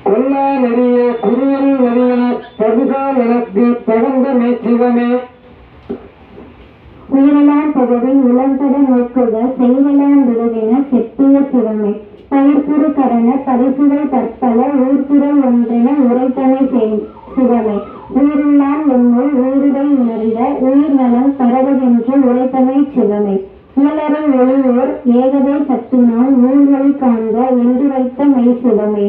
கொல்லா நெறிய குருவல் நெறியன பகுதால் எனக்கு பகந்தமே சிவமே உயிரெல்லாம் பகுதி உளம்பட நோக்குக செய்வெல்லாம் விடுவின செப்பிய சிவமே பயிர்ப்புறு கரண பரிசுகள் பற்பல ஊர்ப்புற ஒன்றென உரைத்தமை சிவமே உயிருள்ளான் என்னுள் உயிருடை உணர்ந்த உயிர் நலம் பரவதென்று உரைத்தமை சிவமே இயலரை ஒளியோர் ஏகதே சத்தினால் நூல்களை காண்க என்றுரைத்த மெய் சிவமே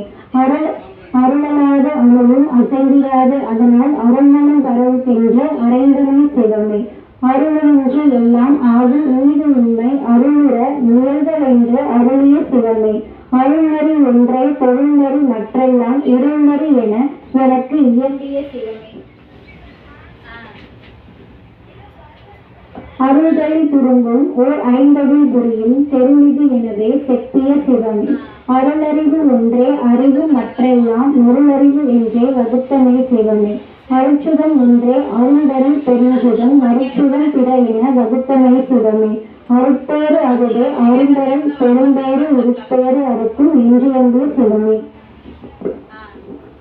அருளலாத அணுவும் அசைந்திராத அதனால் அருள்மனம் பரவுகின்ற அரைந்தமை சிவமே அருளின்றி எல்லாம் ஆகும் நீது உண்மை அருளுற முயல்தவென்ற அருளிய சிவமே அருள்நெறி ஒன்றை தொழில்நெறி மற்றெல்லாம் இருள்நெறி என எனக்கு இயம்பிய சிவமே அருள்களில் துருங்கும் ஓர் ஐந்தடி புரியும் தெருளிது எனவே செப்பிய சிவமே அருளறிவு ஒன்றே அறிவு மற்றெல்லாம் நெருளறிவு என்றே வகுத்தமே சிவமே அருட்சுதம் ஒன்றே அருள்தரும் பெருஞ்சுதம் மறுச்சுதம் பிற என வகுத்தமை சிவமே அருட்பேறு அதுவே அருந்தரம் பெரும்பேறு உருப்பேறு அறுக்கும் இன்றியம்பு சிவமே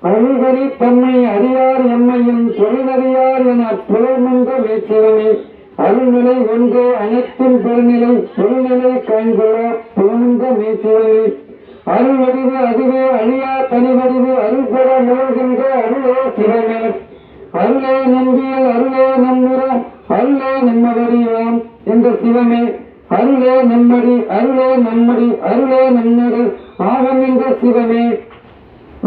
அருள்கறி தம்மை அறியார் எம்மையும் தொழிலறியார் என புலர்மன்ற வேச்சிவமே அருள்நிலை ஒன்றே அனைத்தும் பெருநிலை தொழில்நிலை காண்போர புலமன்ற மேசிவமே அருள் வடிவு அதுவே அழியா தனிவடிவு அருள் பெற முயல்கின்ற அருளே சிவமே அருளே நம்பியல் அருளே நம்முற அருளே நம்மவடிவாம் என்ற சிவமே அருளே நம்மடி அருளே நம்மடி அருளே நம்மடு ஆகம் என்ற சிவமே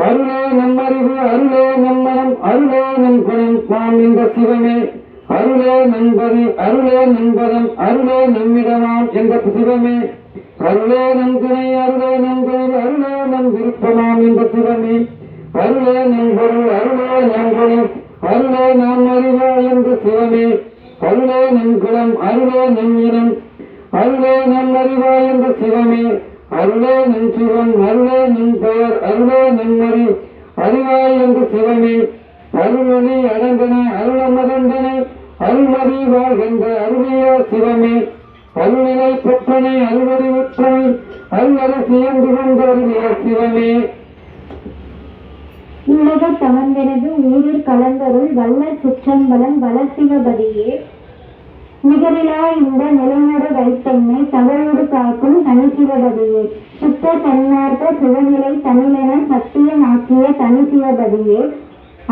அருளே நம்மறிவு அருளே நம்மனம் அருளே நம் குணம் பாம் என்ற சிவமே அருளே நண்பதி அருளே நண்பதம் அருளே நம்மிடமாம் என்ற சிவமே அருளே நம் துணை அருளே நம் தொழில் அருளே நம் விருப்பமாம் என்ற சிவமே அருளே நம் பொருள் அருளே நம் குணம் அருளே நாம் அறிவா என்ற சிவமே அருளே நம் குலம் அருளே நம் இனம் அருளே நம் அறிவா என்ற சிவமே அருளே நம் சிவம் அருளே நம் பெயர் அருளே நம் அறிவாய் என்ற சிவமே அருளொளி அடங்கன அருளமதந்தன அருள்மதி வாழ்கின்ற அருளிய சிவமே அருள்நிலை பெற்றனை அருள்வடி உற்றனை அருளரசியம் புகழ்ந்த அருளிய சிவமே உலக தமர்ந்தெனது ஊரில் கலந்தருள் வல்ல சிற்றம்பலம் வளர்சிவபதியே நிகரிலா இந்த நிலைநட வைத்தன்மை தவறோடு காக்கும் தனிசிவபதியே சுத்த சன்மார்க்க சிவநிலை தமிழென சத்தியமாக்கிய தனிசிவபதியே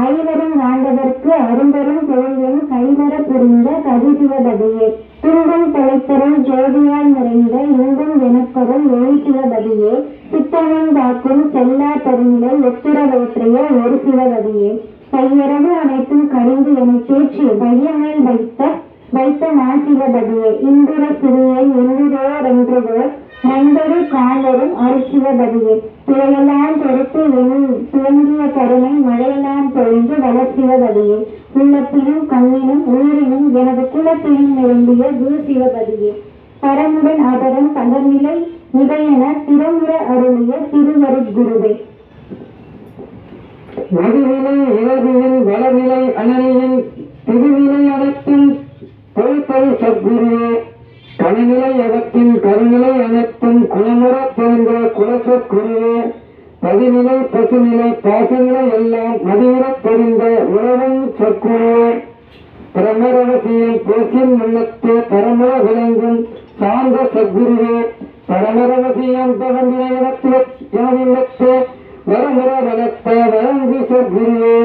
ஐவரும் வாழ்ந்ததற்கு அரும்பெரும் பொருளும் கைவர புரிந்த கதிசிவபதியே துன்பம் தொலைத்தரும் ஜோதியால் நிறைந்த இன்பம் எனக்கொரும் ஒளிசிவபதியே சித்தனம் காக்கும் செல்லா பெருநிலை ஒத்துறவேற்றிய ஒரு சிவபதியே கையரவு அனைத்தும் கடிந்து என தேற்றி பையமேல் வைத்த மாசிவபதியே இந்துர சிறியை எண்ணுதோர் என்றுதோர் நண்பரு காலரும் அருட்சிவபதியே பிழையெல்லாம் பொறுத்து துவங்கிய கருணை மழையெல்லாம் பொழிந்து வளர்ச்சிவபதியே உள்ளத்திலும் கண்ணினும் உயிரினும் எனது குலத்திலும் நிரம்பிய குருசிவபதியே பரமுடன் அதரம் பகர்நிலை இவையென திறமுற அருளிய திருவருட்குருவே மதுநிலை இளவியின் வளநிலை அனலியின் திருநிலை அனைத்தும் தொழில் சத்குருவே கனநிலை அவற்றின் கருநிலை அனைத்தும் குணமுற தெரிந்த குலசற்குருவே பதிநிலை பசுநிலை பாசநிலை எல்லாம் மதியுறத் தெரிந்த உறவும் சற்குருவே பிரமரவசியம் பேசின் உள்ளத்தே பரமுற விளங்கும் சார்ந்த சத்குருவே பரமரவசியம் பகந்தின இடத்தே வரமுற வளர்த்த வழங்கு சத்குருவே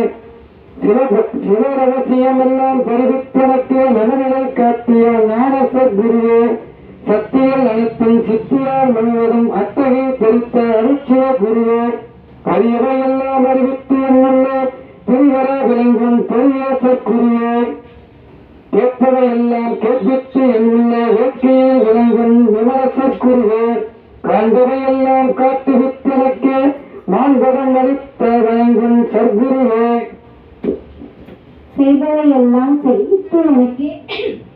சிவரகசியம் எல்லாம் தெரிவித்தனக்கு நவநிலை காட்டிய ஞான சத்குருவே சக்திகள் அனைத்தும் சித்தியால் முழுவதும் அத்தகை தெரித்த அருட்சிவ குருவே அறியவையெல்லாம் அறிவித்து என்னுள்ள திருவர விளங்கும் பெரிய சற்குருவே கேட்பதை எல்லாம் கேட்பித்து என்னுள்ள வேட்கையில் விளங்கும் விமரசற்குருவே காண்பதை எல்லாம் காட்டுவித்து எனக்கு மாண்பதம் அளித்த வழங்கும் சர்க்குருவே செய்பவை எல்லாம் செய்வித்து எனக்கு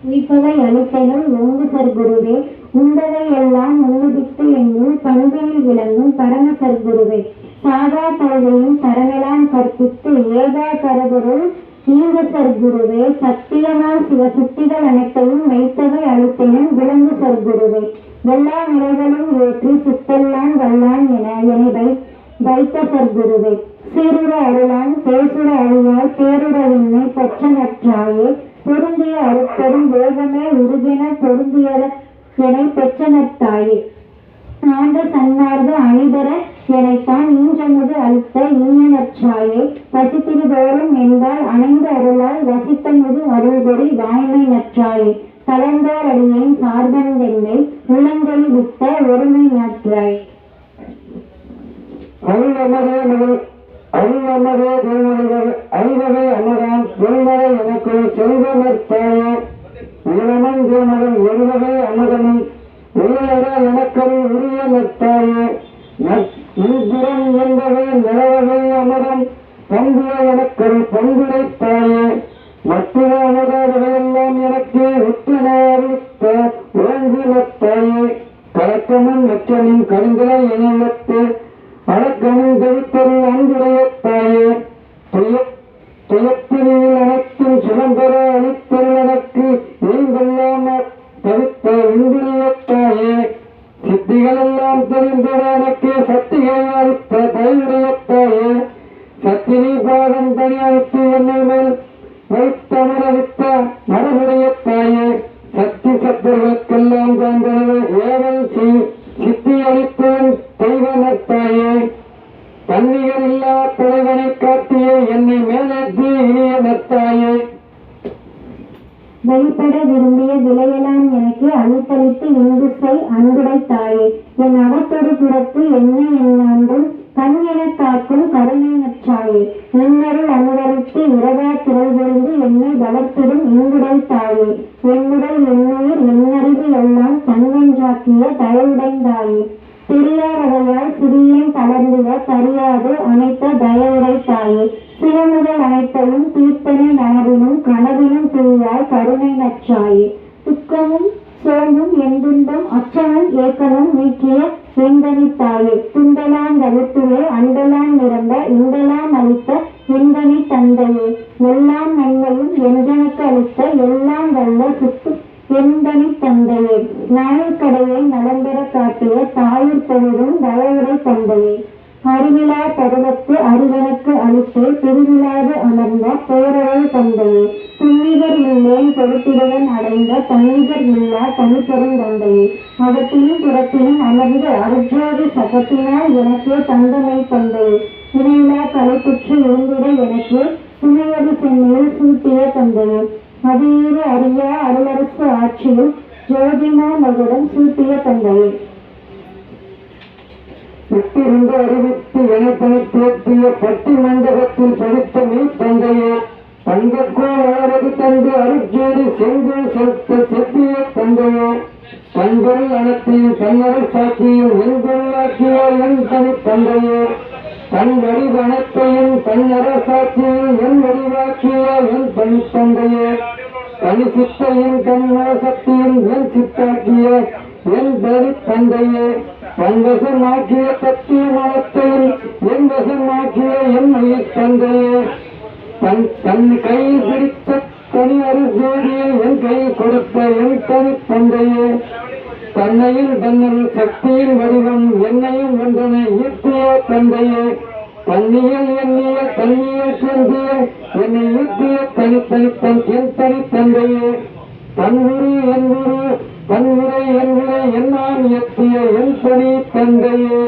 உயிர்ப்பதை அளித்தனுள் ஓங்கு சர்க்குருவே உண்டதை எல்லாம் உண்ணுவித்து என்னுள் பண்பினில் விளங்கும் பரம சர்க்குருவே சாதா கல்வியும் தரமெல்லாம் கற்பித்து ஏகா கரகுருள் ஈங்க சர்க்குருவே சத்தியமான் சிவ சுத்திகள் அனைத்தையும் மெய்த்தவை அளித்தனும் விளங்கு சர்க்குருவே எல்லா நிலைகளும் ஏற்றி சித்தெல்லாம் வல்லான் என என்னை வைத்த சர்க்குருவே சீருற அருளான் பேசுற அழியாய் பேருறவின்மை பற்ற நற்றாயே பொருந்திய அறுத்தரும் வேகமே உருகென பொருந்தியல என பெற்ற நற்றாயே ஆண்ட சன்னார்ந்த அணிதர எனைத்தான் ஈன்றமுது அளித்த ஈய நற்றாயே வசித்திருதோறும் என்பால் அணைந்த அருளால் வசித்தமுது அருள்பொறி வாய்மை நற்றாயே கலந்தார் அடியேன் சார்பந்தென்னை உளங்கொலி விட்ட ஒருமை நற்றாயே அருளமதே திருமணிகள் ஐவகை அமரான் வெண்மறை எனக்கு செல்வ நற்றாயே இளமன் திருமகள் எழுவகை அமதனும் உயர எனக்கரு உரிய நற்றாயே இன்புறம் என்பவை நிலவகை அமரம் பங்குல எனக்கரு பங்குடைத்தாயே மற்ற அமதாவகையெல்லாம் எனக்கு உற்றனாரித்த ஓங்கு நற்றாயே கலக்கமும் மற்றமும் கருந்தலை இணையத்து அடக்கமும் தவித்தருள் அன்புடையத்தாயே துயத்தினில் அனைத்தும் சுகம்பெற அளித்தருள் எனக்கு நீங்கெல்லாம் தவித்த இன்புடையத்தாயே சித்திகளெல்லாம் தெரிந்தட எனக்கு சக்திகள் அளித்த தயவுடையத்தாயே சத்தினி பாதம் தனி அளித்து என்னை மேல் வைத்தமரளித்த மரபுடையத்தாயே சக்தி சத்தர்களுக்கெல்லாம் தந்தனவே ஏவல் சித்தி அளித்தவன் தெய்வ நற்றாயே தன்னிகர் இல்லா தலைவனை காட்டிய என்னை மேலேற்றி இனிய நற்றாயே வெளிப்பட விரும்பிய விலையெல்லாம் எனக்கு அளித்தளித்து இன்பு செய் அன்புடைத்தாயே என் அகத்தொடு புறத்து என்ன என்னாண்டும் கண் எனக் காக்கும் கருணை நற்றாயே இன்னருள் அனுதரித்து இரவா திரள் பொருந்து என்னை வளர்த்திடும் இன்புடைத்தாயே என்னுடல் என்னுயிர் என்னறிவு எல்லாம் தன்வென்றாக்கிய தயவுடைந்தாயே தெரியாதவையால் சிறியன் தளர்ந்திட தறியாது அனைத்த தயவுடைத்தாயே சிவமுதல் அனைத்தையும் தீர்த்தனை நனவினும் கனவினும் துணியாய் கருணை நற்றாயே துக்கமும் சோம்பும் எந்துன்பம் அச்சமும் ஏக்கமும் நீக்கிய எந்தனித்தாயே துண்டலாம் தவிர்த்துவே அண்டலாம் நிரம்ப இண்டலாம் அளித்த எந்தனி தந்தையே எல்லாம் நன்மையும் என்றனுக்கு அளித்த எல்லாம் வல்ல சுத்து எந்தனி தந்தையே நாயக்கடையை நலம்பெற காட்டிய தாயூர் பொழுதும் தயவுரை தந்தையே அறிவிழா பருவத்து அறிவனுக்கு அளித்து திருவிழாது அமர்ந்த பேரவை தந்தையே துன்னிகர் இல்லேன் பொறுப்பிடுவன் அடைந்த தன்னிகர் இல்லா தனிப்பெரும் தந்தையே அகத்திலும் புறத்திலும் அமர்ந்து அருஜோதி சகத்தினால் எனக்கே தந்தமை தந்தையே இணையிலா தலைப்புற்று இருந்திட எனக்கு துணையது சென்னையில் சூட்டிய தந்தையே அதீர அறியா அருளரசு ஆட்சியில் ஜோதிமா மகுடம் சூட்டிய தந்தையே விட்டிருந்து அறிவித்து எனத்தனை தேற்றிய பட்டி மண்டபத்தில் படித்த மீ தந்தையே தங்கக்கோள் அளவது தந்து அருஜோதி செங்கோல் செலுத்த செப்பிய தந்தையே தன்பொருள் அனைத்தையும் தன்னரசு சாட்சியில் எங்கொள்ளாக்கிய என் தனி தந்தையே தன் வடிவு அனைத்தையும் தன்னரசாட்சியில் என் வடிவாக்கிய என் தனி தந்தையே தனி சித்தையும் தன் சக்தியும் என் சித்தாக்கிய என் தனி தந்தையே தன்வசமாக்கிய சத்திய மனத்தையும் என் வசமாக்கிய என் உயிர் தந்தையே தன் கையில் பிடித்த தனி அருஜோதியை என் கையில் கொடுத்த என் தனி தந்தையே தன்னையும் தன்னல் சக்தியின் வடிவம் என்னையும் ஒன்றனை ஈர்த்திய தந்தையே தன்னியல் எண்ணிய தன்னியல் சென்றிய என்னை ஈர்த்திய தனித்தனித்தன் என் தனி தந்தையே தன்முறை என் குரு தன்முறை என் விரை என்னான் எத்திய என் தனி தந்தையே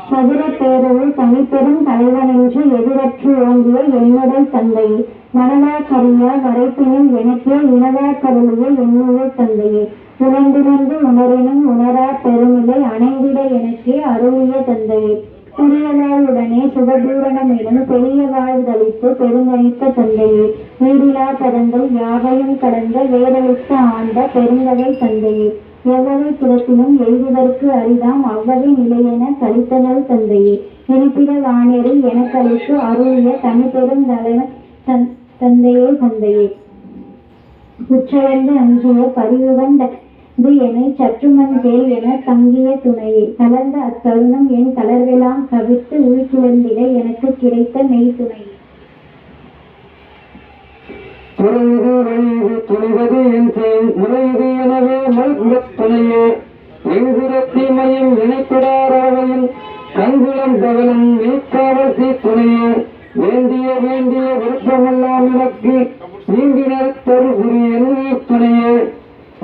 சதுர பேரவில் தனிப்பெரும் தலைவன் என்று எதிரற்று ஓங்கிய என்னுடைய தந்தையே மனவா கரியா வரைப்பினும் எனக்கே இனவா கருளிய என்னுடைய தந்தையே உணர்ந்திருந்து உணரினும் உணரா பெருமில்லை அணைந்திட எனக்கே அருளிய தந்தையே பெரியவாளுடனே சுகபூரணம் எனும் பெரிய வாழ்தளித்து பெருங்கணித்த தந்தையே, வீடிலா பதங்கள் யாவையும் கடந்த வேதளித்த ஆண்ட பெருந்தகை தந்தையே, எவ்வகை புறத்திலும் எழுதுவதற்கு அரிதாம் அவ்வகை நிலையென கழித்தனல் தந்தையே, இருப்பிட வானேரில் எனக்களித்து அருளிய தனிப்பெரும் தலைவன் தந்தையே தந்தையே, உற்றழந்து அஞ்சிய பரிவுகண்ட என்னை சற்றுமன் கேள் என தங்கிய துணையே, கலந்த அத்தருணம் என் கலர்வெல்லாம் கவித்து உள்கிழந்திட எனக்கு கிடைத்த மெய் துணையே. துறையுது வழியுது துணிவது என் செய் முறையுது எனவே மல்குலத் துணையே, எங்குற தீமையும் இணைப்பிடாராவையும் கங்குளம் பகலும் மீட்காவல் தீ துணையே, வேண்டிய வேண்டிய விருப்பமெல்லாம் எனக்கு நீங்கினர் தருபுரி என்னுயிர் துணையே,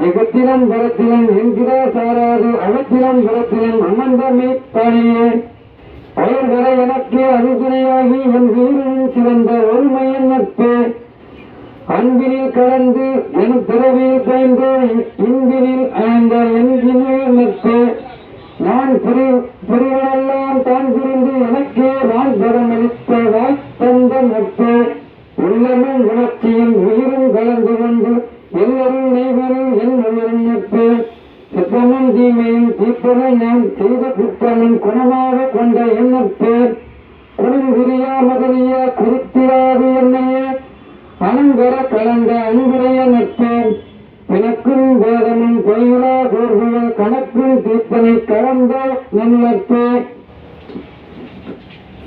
எகத்திலம் பரத்திலம் என்கிறா சாராது அவத்திலம் பரத்திலம் அமர்ந்தமே தானையே, அவர்வர எனக்கு அனுதுணையாகி என் வீரனின் சிறந்த ஒருமையின் நட்பே, அன்பினில் கலந்து என் பிறவியில் பயந்து இன்பினில் ஆழ்ந்த என் இனிய நட்பே, நான் பிரிவனெல்லாம் தான் புரிந்து எனக்கே நான் பரமளித்த வாய்த்தந்த நட்பே, உள்ளமும் உணர்ச்சியும் உயிரும் கலந்து கொண்டு எல்லாரும் நெய்வரும் என் உயிரும் நட்பே, சுத்தமும் தீமையும் தீர்ப்பதை நான் செய்த குற்றமும் குணமாக கொண்ட என் நட்பே, குணம் புரியா மதனியா குறித்திராது என்னையே அனங்கர கலந்த அன்புடைய நட்பே, எனக்கும் வேதமும் பொய்யிலா கோர்வுகள் கணக்கும் தீர்த்தனை கலந்த நன் நட்பே,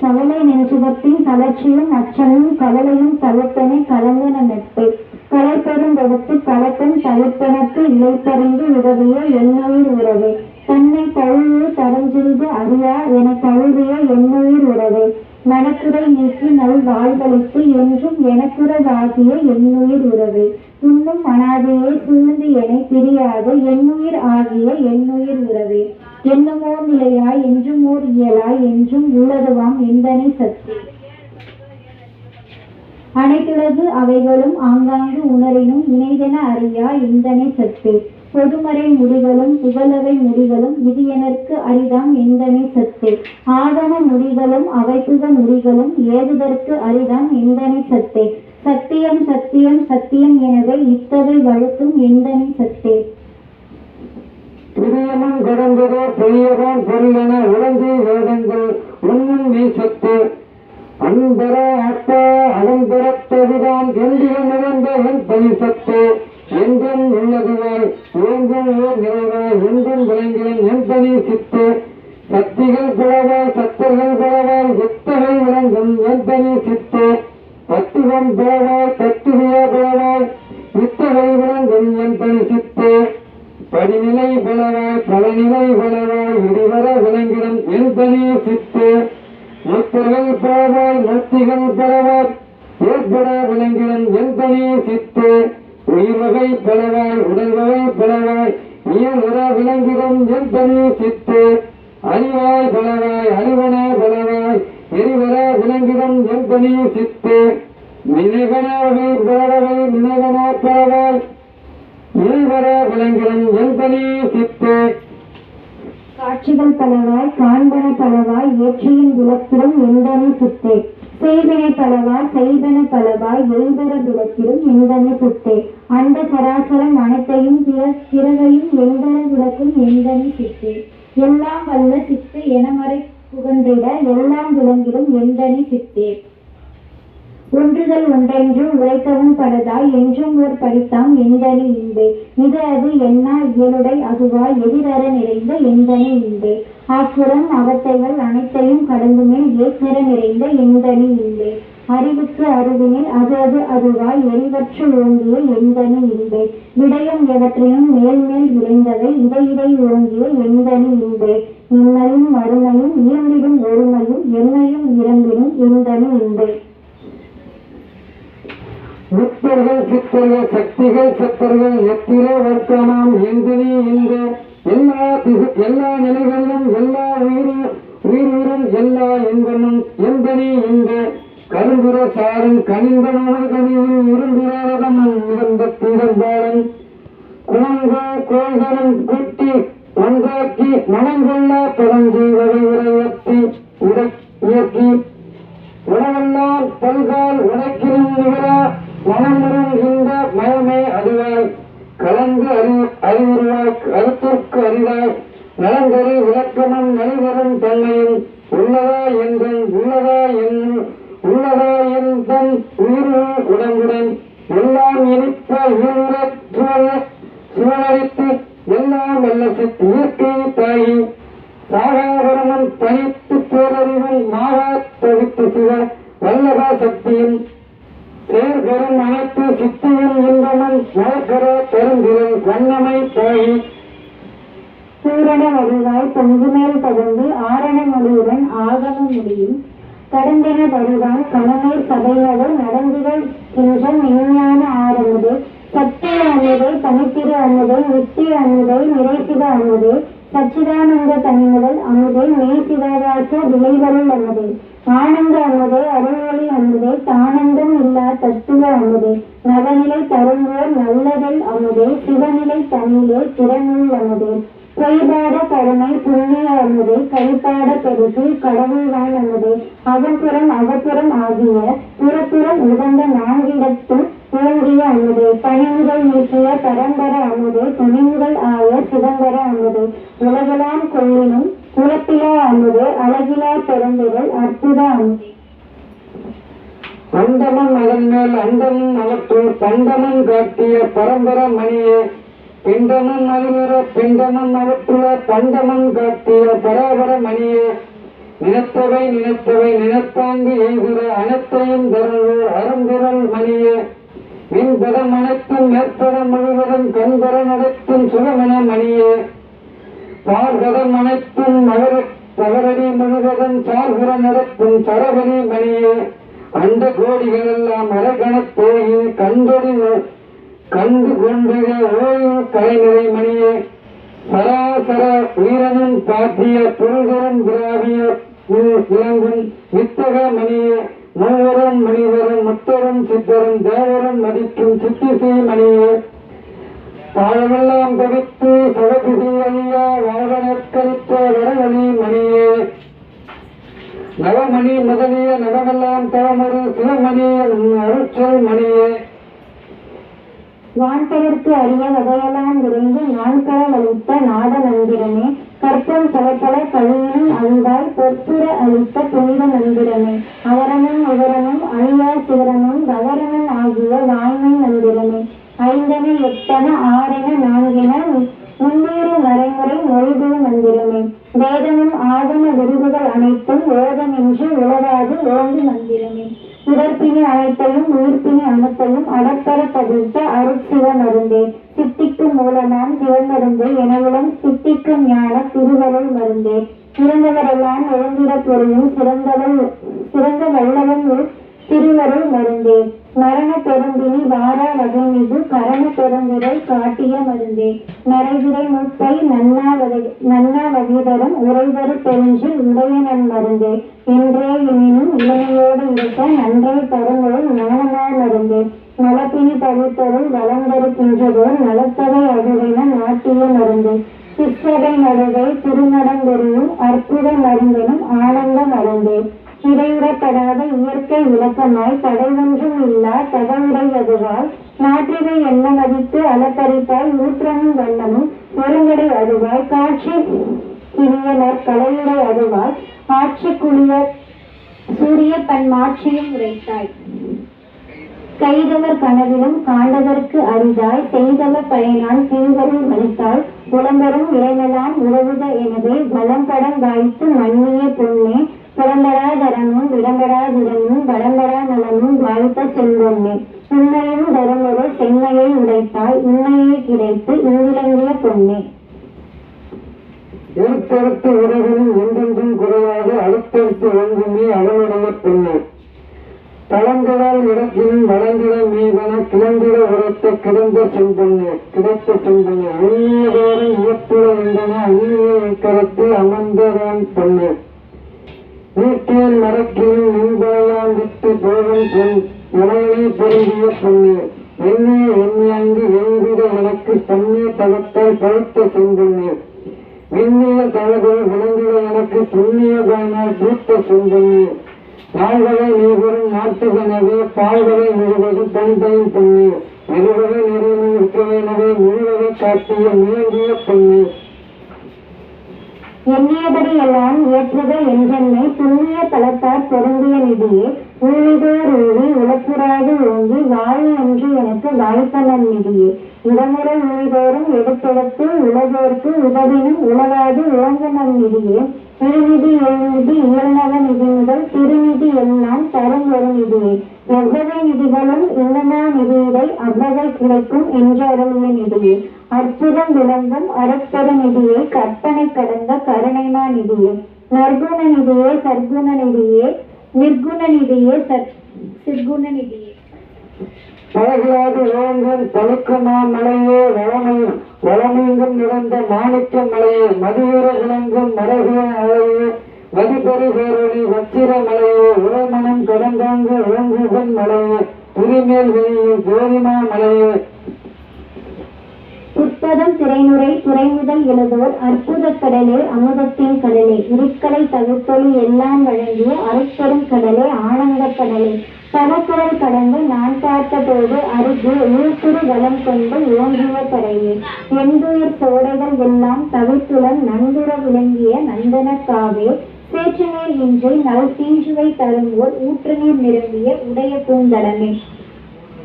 கவலை நெஞ்சுகத்தின் தளர்ச்சியும் அச்சமும் கவலையும் தவிர்த்தனை கலந்தன நட்பே, கலைப்பெரும் கொடுத்து கலப்பன் தவிர்ப்பனக்கு இலைப்பறிந்து உதவிய என்னுயிர் உறவே, தன்னை தழுவு தரஞ்சிறிது அறியா என தழுவிய என்னுயிர் உறவே, மனக்குறை நீக்கி நல் வாழ்வளித்து என்றும் எனக்குறவாகிய என்னுயிர் உறவே, இன்னும் அனாதையே சூழ்ந்து என பிரியாது என்னுயிர் ஆகிய என்னுயிர் உறவே, என்னமோர் நிலையாய் என்றும் ஓர் இயலாய் என்றும் உள்ளதுவாம் எந்தனை சக்தி, அனைத்துலகு அவைகளும் ஆங்காங்கு உணரினும் இணைதென அறியா எந்தனை சக்தி, பொதுமறை முடிகளும் புகழவை முடிகளும் இது எனக்கு அரிதாம் எந்தனை சக்தி, ஆகம முடிகளும் அவைப்புக முடிகளும் ஏதுதற்கு அரிதாம் எந்தனை சக்தி, சத்தியம் சத்தியம் சத்தியம் எனவே இத்தகை வழுத்தும் எந்தனை சக்தி, பிரியமும் கடந்ததோ பெரியவன் பொருளென உழந்து வேதங்கள் உண்ணும் நீ சத்து, அன்பர அப்பா அலம்பரத்ததுதான் என்றும் நிறைந்த என் பணி சத்து, என்றும் உள்ளதுவாய் ஓங்கும் ஓர் நிறைவாய் என்றும் விளங்கிடும் என் பணி சித்து, சக்திகள் புலவாய் சத்தர்கள் புலவாய் எத்தகை விளங்கும் என் பணி சித்து, தத்துவம் புலவாய் தத்துவிய புலவாய் இத்தகை விளங்கும் என் பணி சித்து, படிநிலை பலவாய் பலநிலை பலவாய் இடிவர விளங்கிடும் என் பணி சித்து, முத்தர்கள் பலவாய் முத்திகள் பலவாய் ஏற்பட விளங்கிடும் என் பணி சித்து, உயிர்வகை பலவாய் உடல்வகை பலவாய் இயல்வர விளங்கிடும் என் பணி சித்து, அறிவாய் பலவாய் அறிவன பலவாய் எரிவர விளங்கிடும் என் பணி சித்து, நினைவனவகை பலவகை நினைவன பலவாய் இயல்வர விளங்கிடும் என் பணி சித்து, காட்சிகள் பலவாய் காண்பன பலவாய் ஏற்றியின் விளக்கிடும் எந்தனை சித்தே, செய்வினை பலவாய் செய்வன பலவாய் எய்வர விளக்கிடும் எந்தனை சித்தே, அண்ட சராசரம் அனைத்தையும் பிறகையும் எந்தன விளக்கும் எந்தனை சித்தே, எல்லாம் வல்ல சித்து எனமறை புகன்றிட எல்லாம் விளங்கிடும் எந்தனை சித்தே, ஒன்றுதல் ஒன்றென்று உரைக்கவும் படதாய் என்றும் ஓர் படித்தாம் எந்தனை இன்பே, இது அது என்னா இயலுடை அதுவாய் எதிரற நிறைந்த எந்தனை இன்பே, ஆக்குறம் அவத்தைகள் அனைத்தையும் கடந்துமே ஏக்கர நிறைந்த எந்தனை இன்பே, அறிவுக்கு அறிவினில் அது அது அதுவாய் எரிவற்று ஓங்கிய எந்தனை இன்பே, விடயம் எவற்றையும் மேல் மேல் விளைந்தவை இடையிடை ஓங்கிய எந்தனை இன்பே, இன்மையும் மறுமையும் இயம்பிடும் ஒருமையும் எண்மையும் இறம்பிடும் எந்தனை இன்பே, முத்தர்கள் சித்தர்கள் சக்திகள் சத்தர்கள் எத்திரே வர்க்கமாம் எந்தனி இந்த எல்லா நிலைகளிலும் எல்லா உயிரும் எல்லா எந்தனும் எந்தனி இந்த கருங்குற சாரும் கனிந்த நோய்களில் இருந்துராதமும் இருந்த தீரம்பாளன் குணங்கோ கோள்களும் கூட்டி ஒன்றாக்கி மனங்கொள்ளா தொடங்கி வகை உரையற்றி இயக்கி உலகெல்லாம் பல்கால் உனக்கிலும் நிகழா மனமுறும் இந்த மயமே அதுவாய் கலந்து அறிவுருவாய் கருத்திற்கு அரிதாய் நலந்தரு விளக்கமும் நலிவரும் தன்மையும் உள்ளதா என் உயிர் உடம்புடன் எல்லாம் இனிப்ப சூழலித்து எல்லாம் வல்ல இயற்கை தாயி சாகாவரமும் தனித்து பேரறிவும் மாறா தொகுத்து சிவ வல்லபா சக்தியும் சேர்பெறும் அனைத்து சித்தியும் இன்பமும் மலக்கர பெருந்திரன் வண்ணமை தாயி சூரண வடிவாய் பொங்குமேல் பகர்ந்து ஆரண மொழியுடன் ஆகமம் முடியும் கடந்தென வருவான் கணமை சபையோடு நடந்துகள் என்ற மெய்ஞான ஆரம்பது சத்திய அமுதை தனித்திரு அமுதை நித்திய அமுதை நிறைசிவ அமுதை சச்சிதானந்த தனிமுதல் அமுதை மெய் சிவகாச விளைவருள் அமுதை ஆனந்த அமுதை அருள்வழி அமுதை தானந்தம் இல்லா தத்துவ அமுதை நவநிலை தருவோர் நல்லதல் அமுதை சிவநிலை தனிலே திறனுள் அமுதை பொய்பாட கருணை புண்ணிய அமுதை கைப்பாட பெருசு கடவுள்வான் அமுதை அகப்புறம் ஆகிய புறப்புறம் உகந்த நான்கிடத்தும் தோன்றிய அமுதை பணிமுதல் நீக்கிய பரம்பர அமுதை துணிமுதல் ஆய சிதம்பர அமுதை உலகெல்லாம் கொள்ளினும் உலப்பிலா அமுதை அழகிலா பெருந்திரள் அற்புத அமுதை அண்டமும் அதன் மேல் அண்டமும் அவற்றுள் பண்டமும் காட்டிய பரம்பர மணியே பிண்டமும் அறிவுற பிண்டமும் அவற்றுள்ள பண்டமும் காட்டிய பராபர மணியே நினைத்தவை நினைத்தாங்கு எய்கிற அனைத்தையும் தருவோர் அருந்திரள் மணியே மின்பதம் அனைத்தும் மேற்பதம் முழுவதும் கண்பர நடத்தும் சுகமன மணியே பார்கதம் அனைத்தும் தவறடி முழுவதும் சார்புற நடத்தும் சரவணி மணியே அந்த கோடிகளெல்லாம் அரகணத்தோகி கண்டு கொண்டிய ஓய்வு கலைநிலை மணியே சராசர உயிரனும் காட்டிய புல்கரும் திராவிய விளங்கும் வித்தக மணியே மூவரும் மணிவரும் முத்தரும் சித்தரும் தேவரும் மதிக்கும் சித்திசை மணியே தாழமெல்லாம் தவித்து சவதிசை ஐயா வாகனற்கரித்த வரவழி மணியே நவமணி முதலிய நவமெல்லாம் தவமொரு சிவமணி அருட்சல் மணியே வான்பெயர்க்கு அரிய வகையெல்லாம் விரைந்து நான்கர அளித்த நாட நந்திரமே கற்பம் பல கழியினும் அழிவாய் பொற்புற அளித்த புனித நந்திரமே அவரனும் உதரனும் அழியா சிவரனும் கவரனும் ஆகிய வாய்மை நந்திரமே ஐந்தென எட்டென ஆறென நான்கென முன்னேறு வரைமுறை மொழிபுறு மந்திரமே வேதமும் ஆதம விருதுகள் அனைத்தும் ஓதமென்று உலகாது ஓங்கு மந்திரமே உடற்பிணி அனைத்தையும் உயிர்ப்பிணி அனைத்தையும் அடக்கர தவிர்த்த அருட்சிவ மருந்தே சித்திக்கு மூலமாம் சிவமருந்தே எனவுடன் சித்திக்கு ஞான திருவருள் மருந்தே சிறந்தவரெல்லாம் எழுந்திட பொருளும் சிறந்த வல்லவன் திருவருள் மருந்தே மரண பெருந்தினி வாரா வகை மீது கரண பெருந்திரை காட்டிய மருந்தே நரைதிரை முப்பை நன்னா வகைதரும் உரைதரு பெருஞ்சு உடைய நன் மருந்தே என்றே எனினும் இளமையோடு இருக்க நன்றை தருமொழி ஞானமா மருந்தே நலப்பினி தவிர்த்தருள் வளர்ந்திருக்கின்றதோர் நலத்தவை அதுவென நாட்டிய மருந்தே சிற்றடை நடுவை திருநடந்தெறியும் அற்புத மருந்தெனும் ஆனந்த மருந்தே இடைவிடப்படாத இயற்கை விளக்கமாய் தடைவொன்றும் இல்லா தகவுடையதுவாய் நாற்றினை எண்ண மதித்து அலக்கரித்தாய் ஊற்றமும் வண்ணமும் ஒருங்கடை அதுவாய் காட்சி கிரியனர் கலையுடை அதுவாய் ஆட்சிக்குரிய சூரிய பன்மாட்சியும் உரைத்தாய் கைதவர் கனவிலும் காண்டதற்கு அரிதாய் செய்தவர் பயனால் திருவருள் மளித்தாய் உடம்பெறும் இறைவெல்லாம் உறவுக எனவே வளம்படம் வாய்த்து மண்ணிய பொன்னே புறம்படாதரமும் விடம்படாதிரமும் வளம்படா நலமும் வாய்த்த செல்வொன்னே உண்மையும் தருமொரு செம்மையை உடைத்தாய் உண்மையை கிடைத்து இங்கிலங்கிய பொன்னே எழுத்தெடுத்து உறவிலும் என்றென்றும் குறையாது அடுத்தடுத்து ஒன்றுமே அவனுடைய பெண்ணே தளங்களால் இடத்திலும் வளர்ந்திட மீதன கிளந்திட உரைத்த கிடைத்த செம்பொண்ணே உண்மையதோறும் இயற்றுல என்றன அந்நிய கரத்தில் அமர்ந்ததான் பொண்ணு வீட்டில் மரக்கிலும் நின்பாயால் விட்டு போகும் பொன் உடனே பொருந்திய பொண்ணு எண்ணிய எண்ணியாங்கு எழுதிட எனக்கு தண்ணீர் தகத்தால் பழுத்த செம்பொண்ணே விண்ணிய தவறு விளங்குக எனக்கு புண்ணிய பயனால் பூத்த சொந்தமே நாள்களை நீவரும் நாட்டுகனவே பால்களை முழுவதும் தனித்தனி பொண்ணு இருவகை நிறைவு இருக்கவேனவே முழுவகை காட்டிய முயங்கிய பொண்ணு எண்ணியபடி எல்லாம் ஏற்றுக என்றென்னை புண்ணிய பலத்தார் பொருந்திய நிதியே ஊழிதோர் ஊழி உலப்புறாது ஓங்கி வாழி என்று எனக்கு வாய்ப்பனன் நிதியே இடமுறை ஊழிதோறும் எடுத்தெடுத்து உலகோர்க்கு உதவினும் உலகாது உழங்கனன் நிதியே திருநிதி எழுநிதி இயல்நவ நிதி முதல் திருநிதி எல்லாம் தரும் ஒரு நிதியே எவ்வகை நிதிகளும் இன்னமா நிதியிடை அவ்வகை கிடைக்கும் என்றருளிய நிதியே அற்புதம் விளங்கும் அறப்பெரு நிதியே கற்பனை கடந்த கருணைமா நிதியே நற்குண நிதியே சற்குண நிதியே நிர்குண நிதியே சிற்குண நிதியே பழகியாது ஓங்கும் பழுக்குமா மலையே வளமீங்கும் நிறைந்த மாணிக்க மலையே மதுவீர விளங்கும் மரகிய மலையே மதிபெரு பேரொழி வச்சிர மலையே உரமணம் கடந்தாங்கு ஓங்குகன் மலையே புரிமேல் வெளியே ஜோதிமா மலையே உட்பதம் திரைநுரை துறைமுதல் எழுதோர் அற்புத கடலே அமுதத்தின் கடலே இருக்கலை தவிர்த்தொழி எல்லாம் வழங்கிய அருட்பெரும் கடலே ஆனந்த கடலே பரக்குரல் கடந்து நான் பார்த்த போது அருகே ஊர்த்துரு வளம் கொண்டு ஓங்கிய கரையே எந்துயிர் சோடைகள் எல்லாம் தவிர்த்துடன் நன்குற விளங்கிய நந்தனக்காவே சேற்று நீர் இன்றி நல் தீஞ்சுவை தரும்போர் ஊற்று நீர் நிரம்பிய உடைய பூந்தடமே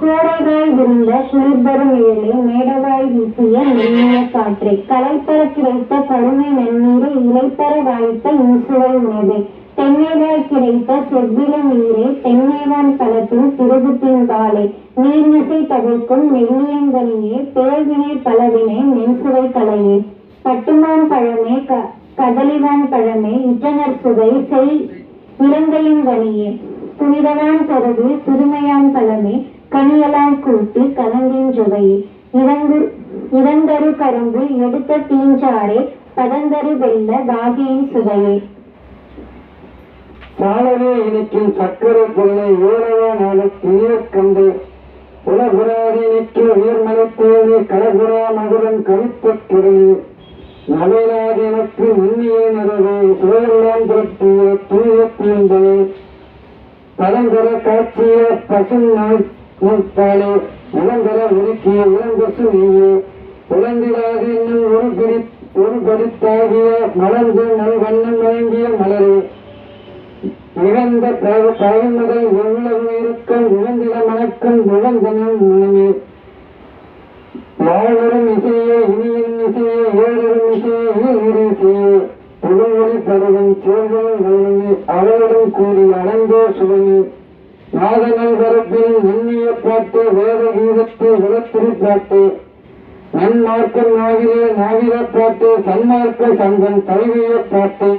கோடைவாய் விருந்த குளிர்பெறும் ஏழே மேடவாய் வீசிய மெல்லிய காற்றை கலைப்பெற கிடைத்த கருமை நன்னீரை இலைப்பெற வாய்த்த இன்சுவை உணவே தென்னைவாய் கிடைத்த செவ்வில நீரே தென்னைவான் களத்தின் திருகுத்தின் காலை நீர்மிசை தவிர்க்கும் மெல்லியங்கனியே பேழ்வினை பலவினை மென்சுவை கலையே பட்டுமான் பழமே கதலிவான் பழமே இட்டனர் சுவை செய் இலங்கையின் கனியே புனிதவான் கருது புதுமையான் பழமே கனியலால் கூட்டி கலந்தின் சுவையே இதந்தரு கரும்பு எடுத்த தீஞ்சாரே பதந்தரு வெள்ள வாகியின் சுவையே சாலவே இனிக்கும் சக்கரை பொருளை ஏறவா நாடு துயர் கண்டு உலகுராதி நிற்க உயர்மலத்தேனே கலகுரா மதுரன் கவித்த கிருமி நவைராதி எனக்கு நன்னியை நிறவே சுவையெல்லாம் புரட்டிய தூய தீந்தே பழந்தர காட்சிய பசும் நூற்பாலே இளந்தர ஒதுக்கிய இளம்பசு நீயே உழந்திடாது இன்னும் ஒரு படித்தாகிய மலர்ந்து நல் வண்ணம் வழங்கிய மலரே இழந்த முதல் எவ்வளவு இருக்கும் இழந்திட மணக்கும் இழந்தனும் மனமே வாழ்வரும் இசையே இனியின் இசையே ஏழரும் இசையே ஈடு இசையே புதுமொழி பருவம் சோழ்களும் வல்லமே அவரிடம் கூறி அடைந்தோ சுவனி நாதனல் வரப்பில் நன்னிய பாட்டு வேத கீதத்து விளத்திரி பாட்டு நன்மார்க்கம் நாவிர பாட்டு சன்மார்க்க சங்கம் தழுவிய பாட்டு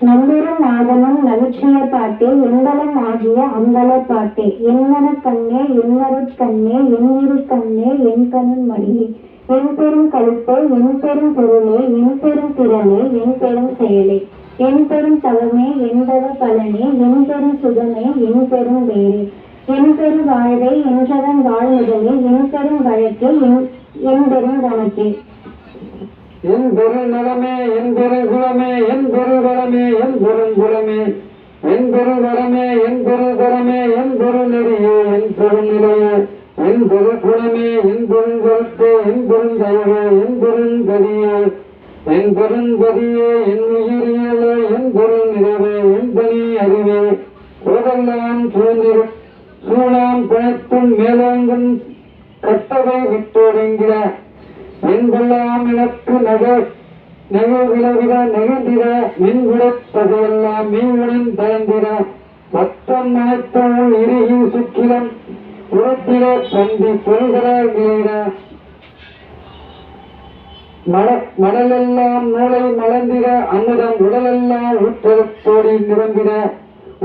நம்பெரும் நாதனும் நவிற்றிய பாட்டே எண்பலம் ஆகிய அம்பல பாட்டே என்மன கண்ணே என்மருட்கண்ணே எண்ணிரு கண்ணே என் கண்ணின் மடியே என் பெரும் கழுப்பே என் பெரும் பொருளே என் பெரும் திறனே என் பெரும் செயலே என் பெரும் தவமே என்பத பலனே என் பெரும் சுகமே என் பெரும் வேரே என் பெரும் வாழ்வே என்றதன் வாழ்முதலே என் பெரும் வழக்கே என் பெரும் கணக்கே என் பெரு நலமே என் பெரு குலமே என் பெரு வளமே என் பெருங்குலமே என் பெரு வரமே என் பெரு தரமே என் பெரு நெறியே என் பெரு நிலையே என் பெரு குணமே என் பெருங்கருத்தே என் பெருந்தயவே என் பெருங்கதியே என் பெருங்கதியே என் உயிரியலே என் பெரு நிறைவே என் தனி அறிவே போதெல்லாம் சூழாம் பணத்தும் மேலோங்கும் கட்டவை விட்டோடுங்கிற என்பெல்லாம் எனக்கு நகவிளவிட நெகிழ்ந்திட மின்குடப்பதையெல்லாம் மீன்குடன் தளர்ந்திட மொத்தம் மனத்தோள் இறுகி சுக்கிலம் உரத்திட பந்தி பொருள்களால் நிலையிட மடலெல்லாம் நூலை மலர்ந்திட அமுதம் உடலெல்லாம் ஊற்றத்தோடி நிரம்பிட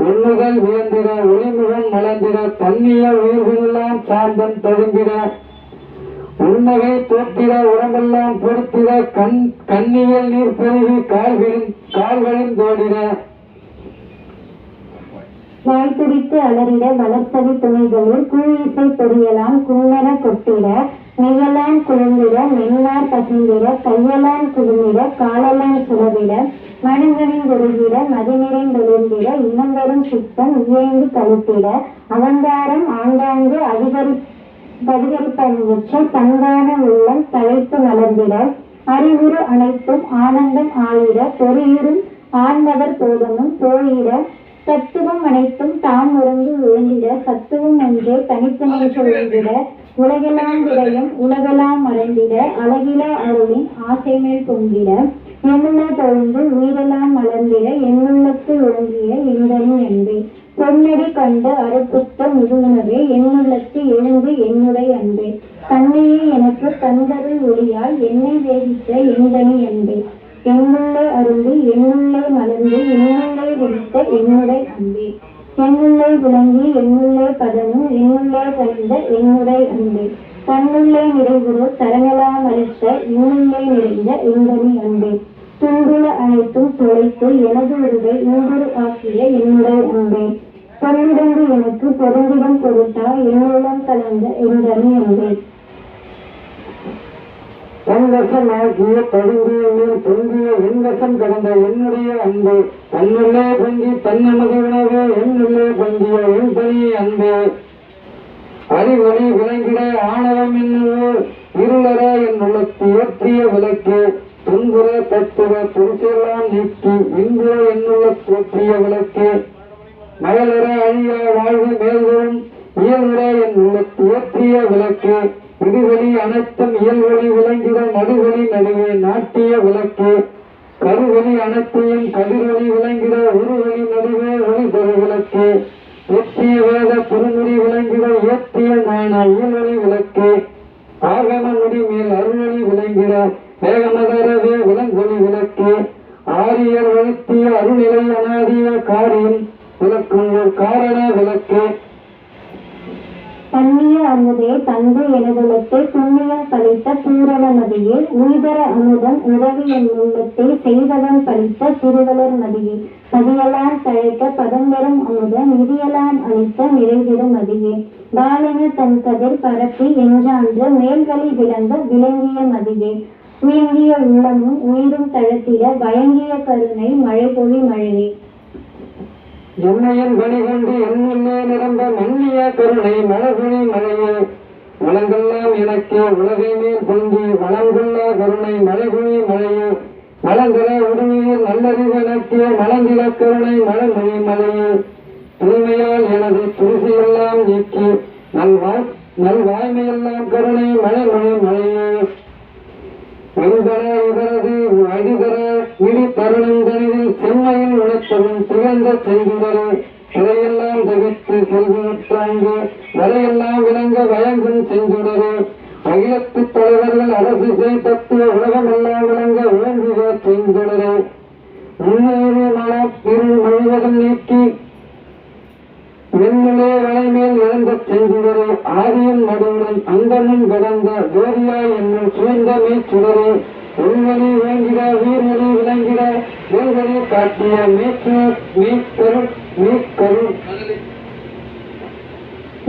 ஒண்ணுதல் வியந்திட ஒளிமுகம் மலர்ந்திட தண்ணிய உயிர்களெல்லாம் சாந்தம் தழும்பிட உண்மையை தோற்றிட உடம்பெல்லாம் பொறுத்திட கண்ணியல் நீர் பெருகி கால்களின் தோடிட வாய் துடித்து அலறிட வளர்த்தவி துணைகளில் கூயிசை பொரியலாம் குன்னென கொட்டிட மெய்யெல்லாம் குளிர்ந்திட மென்னார் பசுந்திட கையெல்லாம் குளிர்ந்திட காலெல்லாம் சுழவிட மனங்களின் ஒருகிட மதிநிறைந்தொழிந்திட இன்னங்களும் சுத்தம் இயைந்து கழித்திட அகங்காரம் ஆங்காங்கு அதிகரிப்பற்ற சங்கான உள்ளம் தழைத்து மலர்ந்திட அறிவுறு அனைத்தும் ஆனந்தம் ஆயிட பொறியுறும் ஆன்மவர் போதமும் போயிட தத்துவம் அனைத்தும் தாம் உறங்கு விழுந்திட சத்துவம் ஒன்றே தனித்து நின்று விழுந்திட உலகெல்லாம் விடையும் உலகெல்லாம் மறைந்திட அழகிலா அருளின் ஆசை மேல் பொங்கிட என்னுள்ள தொழுந்து உயிரெல்லாம் மலர்ந்திட என்னுள்ளத்து விளங்கிய எந்தனி அன்பே பொன்னடி கண்டு அருப்புத்த முதுகுணவே என்னுள்ளத்து எழுந்து என்னுடைய அன்பே தன்னையே எனக்கு தந்தருள் ஒளியால் என்னை வேதித்த எந்தனி அன்பே என்னுள்ளே அருந்தி என்னுள்ளே மலர்ந்து என்னுள்ளே விழித்த என்னுடைய அன்பே என்னுள்ளே விளங்கி என்னுள்ளே பதனும் என்னுள்ளே கழிந்த என்னுடைய அன்பே தன்னுள்ளே நிறைவுறு தரமெல்லாம் அளித்த இன்னுள்ளே நிறைந்த எந்தனி அன்பே துன்புல அனைத்தும் தொலைத்து எனது உருவை இன்புறு ஆக்கிய என்னுடைய அன்பே பொருளிடந்து எனக்கு பொருந்திடம் கொடுத்தா என்னுள்ளம் கலந்த எந்தனி அன்பே தன்வசமாகிய படுங்கிய மேல் பொங்கிய என்வசம் கடந்த என்னுடைய அன்பு தன்னுள்ளே பொங்கி தன்னமது உணவே என்னுள்ளே பொங்கிய என் தனி அன்பே அறிவொளி விளங்கிட ஆணவம் என்னவோ இருளர என்னுள்ளத்து ஏற்றிய விளக்கு துன்புற தத்துவ புரிசெல்லாம் நீக்கி இன்புற என்னுள்ள தோற்றிய விளக்கு மகளர அழியா வாழ்வு மேல்வரும் இயல்புற என்னுள்ளத்து ஏற்றிய விளக்கு இருவழி அனைத்தும் இயல்வழி விளங்கிட நடுவழி நடுவே நாட்டிய விளக்கு கருவழி அனைத்தையும் கதிர்வழி விளங்கிட ஒருவழி நடுவே ஒளி பெரு விளக்கு ஏற்றிய வேத திருமுடி விளங்கிட ஏற்றிய ஞான இயல்வழி விளக்கு ஆகம முடி மேல் அருள்வழி விளங்கிட வேகமதரவே விலங்கொலி விளக்கு ஆரியர் வழுத்திய அருள்நிலை அனாதிய காரியம் விளக்கும் ஒரு காரண விளக்கு தன்னிய அமுதே தந்து எனதுலத்தை புண்ணியம் பழித்த பூரணமதியே உய்தர அமுதம் உதவி என் உள்ளத்தை செய்வதம் பழித்த திருவளர் மதியே பதியெல்லாம் தழைத்த பதம்பெறும் அமுதம் நிதியெல்லாம் அளித்த நிறைவிடும் மதியே பாலன தன் கதிர் பரப்பி என்றான்று மேல்வழி விளங்க விளங்கிய மதியே உயங்கிய உள்ளமும் உயிரும் தழத்திட பயங்கிய கருணை மழை பொழி மழையே என்னையின் பணிகொண்டு என்னுள்ளே நிரம்ப மன்னிய கருணை மழகுழி மழையே வளங்கெல்லாம் எனக்கே உலகை மேல் பொங்கி வளங்குள்ள கருணை மழைகுழி மழையே மலங்கர உடுமையில் நல்லறிவு எனக்கே மலங்கில கருணை மழமொழி மழையே தூய்மையால் எனது துரிசையெல்லாம் நீக்கி நல்வாய்மையெல்லாம் கருணை மழமொழி மழையே இவரது அடிதர இடி தருணம் தனிதில் செம்மையில் உணர்த்தவும் திகழ்ந்த செங்குடரே சிறையெல்லாம் தவிர்த்து செல்வற்றாங்கு வரையெல்லாம் விளங்க வயங்கும் செங்குடரே அகிலத்து தலைவர்கள் அரசு செய் தத்துவ உலகமெல்லாம் விளங்க ஓங்குக செங்குடரே முன்னேறு மன இருள் முழுவதும் நீக்கி வெண்முலே வளைமேல் இழந்த செங்குடரே ஆதியும் நடுவுடன் அங்கமும் கடந்த ஜோதியாய் என்னும் சூழ்ந்த மீச்சுடரே உள்வழி வேங்கிட வீர்வழி விளங்கிட வேல்வழி காட்டிய மீக்கருள்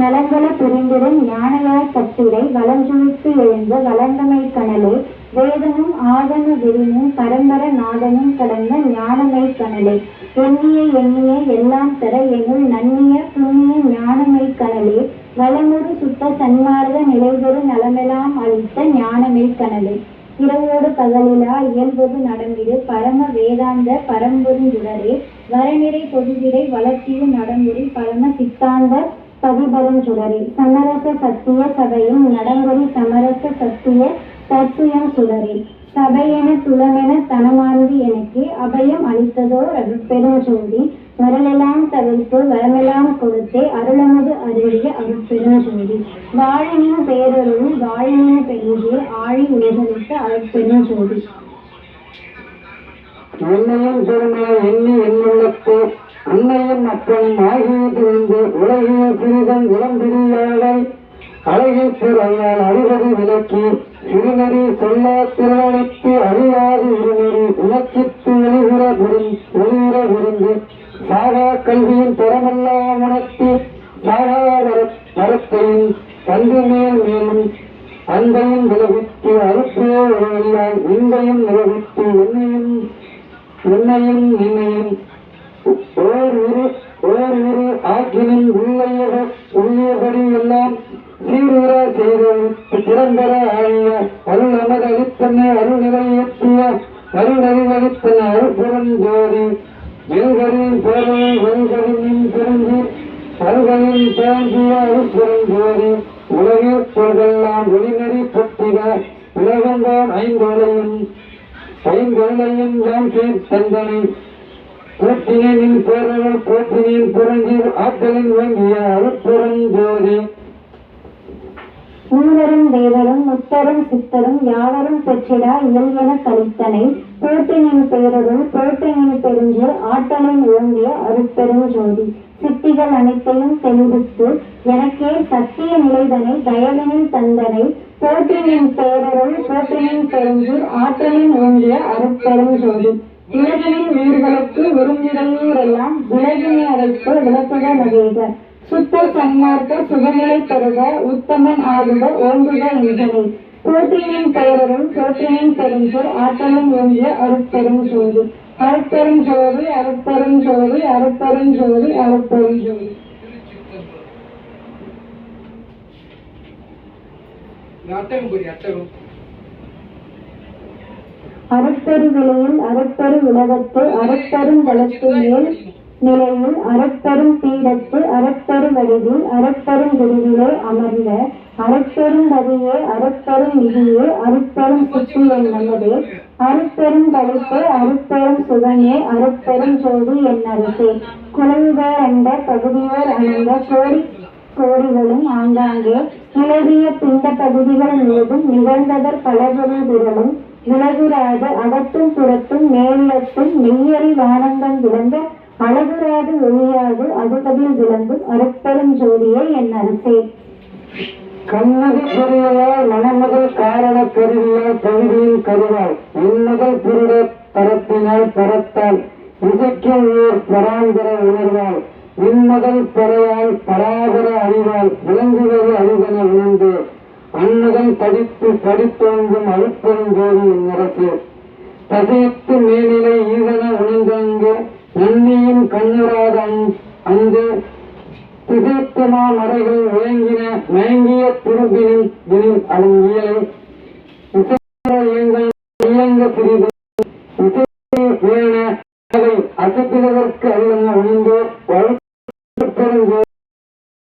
நலங்கள புரிந்திடும் ஞானயார் கட்டிடை வளஞ்சொலித்து எழுந்த வளர்ந்தமை கனலே வேதமும் ஆதம விரிமும் பரம்பர நாதனும் கடந்த ஞானமை கனலே எண்ணிய எல்லாம் தர என்னுள் நன்னிய புண்ணிய ஞானமை கனலே வளமுறு சுத்த சன்மார்க்க நிலைபெறு நலமெல்லாம் அளித்த ஞானமை கனலே இரவோடு பகலிலா இயல்பொது நடந்திடு பரம வேதாந்த பரம்பொருஞ்சுடரே வரநிறை பொதுவிடை வளர்ச்சியு நடமுறை பரம சித்தாந்த பதிபெருஞ்சுடரே சமரச சத்திய சபையும் நடங்கொறி சமரச சத்திய தத்துவம் சுடரே சபையென துளமென தனமார்ந்து எனக்கு அபயம் அளித்ததோர் அருட்பெருஞ்சோதி வரலெல்லாம் தவிர்த்து வரமெல்லாம் கொடுத்தே அருளமது அருளிய அருட்பெருஞ்சோதி வாழினின் பேரருள் வாழினின் பெருகே ஆழி உயர்ந்த அருட்பெருஞ்சோதி என்னையும் பெருமையை எண்ணி என்னுள்ளத்து அன்னையும் அப்பனும் ஆகியதிலிருந்து உலகிய சிறிதன் உடம்பிரியாளை அழகில் பிறந்தால் அறிவது விளக்கி சிறுநெறி சொல்லா திருவனைக்கு அறியாது இருநெறி உணர்ச்சித்து ஒளிவுற விருந்து சாகா கல்வியின் தரமெல்லாம் உணர்த்தி சாகா வரத்தையும் கல்வி மேல் மேலும் அன்பையும் விலகித்து அறுப்பே ஒளியால் இன்பையும் நிலவித்து என்னையும் நின்னையும் ஓர் இரு ஆக்கினும் உள்ளபடி எல்லாம் சீருற செய்து திறம்பெற ஆழிய அருள் அமர் அளித்தன அருள் நிலையேற்றிய அருள் அறிவளித்தன அருள்புறம் ஜோதி வெல்களின் பேரை வெல்களின் பிரிஞ்சு அருள்களின் தோன்றிய அருள்புறம் ஜோதி உலகில் பொருளெல்லாம் ஒளிநெறி பற்றிட உலகந்தான் ஐந்தொழிலையும் யாம் தந்தனை போற்றினேன் பேரவள் போற்றினேன் புரஞ்சீர் ஆற்றலின் வேண்டிய அருட்புறம் ஜோதி மூவரும் தேவரும் முத்தரும் சித்தரும் யாவரும் பெற்றிடா இயல்பென கழித்தனை போற்றினின் பேரருள் போற்றினின் பெருஞ்சீர் ஆற்றலின் ஓங்கிய அருட்பெரும் ஜோதி சித்திகள் அனைத்தையும் தெளிவித்து எனக்கே சத்திய நிலைதனை தயவினில் தந்தனை போற்றினின் பேரருள் போற்றினின் பெருஞ்சீர் ஆற்றலின் ஓங்கிய அருட்பெரும் ஜோதி உலகினின் உயிர்களுக்கு விரும்பிடங்கூரெல்லாம் விலகினை அழைத்து விளக்குக நகேக சுத்த சன்மார்க்க சுகநிலை பெறுக உத்தமன் ஆகுக ஓங்குக என்கிறே போற்றினின் பெயரரும் போற்றினின் பெருஞ்சோர் ஆற்றலும் ஓங்கிய அருட்பெரும் ஜோதி அருட்பெரும் ஜோதி அருட்பெரும் ஜோதி அருட்பெரும் ஜோதி அருட்பெரும் ஜோதி அருட்பெரு விலையில் அருட்பெரு உலகத்து அருட்பெரும் வளத்து மேல் நிலையில் அருட்பெரும் பீடத்து அருட்பெரு வடிவில் அருட்பெரும் விரிவிலே அமர்ந்த அருட்பெரும் பதியே அருட்பெரும் நிதியே அருட்பெரும் சுற்றி என்னதே அருட்பெரும் கழிப்பு அருட்பெரும் சுகனே அருட்பெரும் ஜோதி என் அரசே குலவிவர் அண்ட பகுதியோர் அணிந்த கோடிகளும் ஆங்காங்கே நிலவிய பிண்ட பகுதிகள் முழுதும் நிகழ்ந்ததற் பலபொருள் விரலும் விலகுராது அகத்தும் புறத்தும் மேலிடத்தும் மெய்யறி வானங்கள் விளங்க அழகுராது ஒழியாது அதுபதில் விளங்கும் அருட்பெரும் ஜோதியே என் அரசே கண்ணகி பெரியவாள் மணமகள் காரண கருவியால் பகுதியின் கருவாள் இந்நகல் புருட தரத்தினால் பரத்தால் இசைக்கும் ஓர் பராந்தர உணர்வாள் இன்மகள் பெறையால் பராபர அறிவால் விளங்குவது அறிதன உணர்ந்து அந்நகல் படித்தோங்கும் அருட்பெரும் ஜோதி என் அரசே தசைத்து மேல்நிலை ஈதன உணர்ந்தங்கு நன்னியின் கண்ணுராத அங்கு திசைத்துமா மறைகள் மயங்கிய திரும்பினின் அதன் இயலை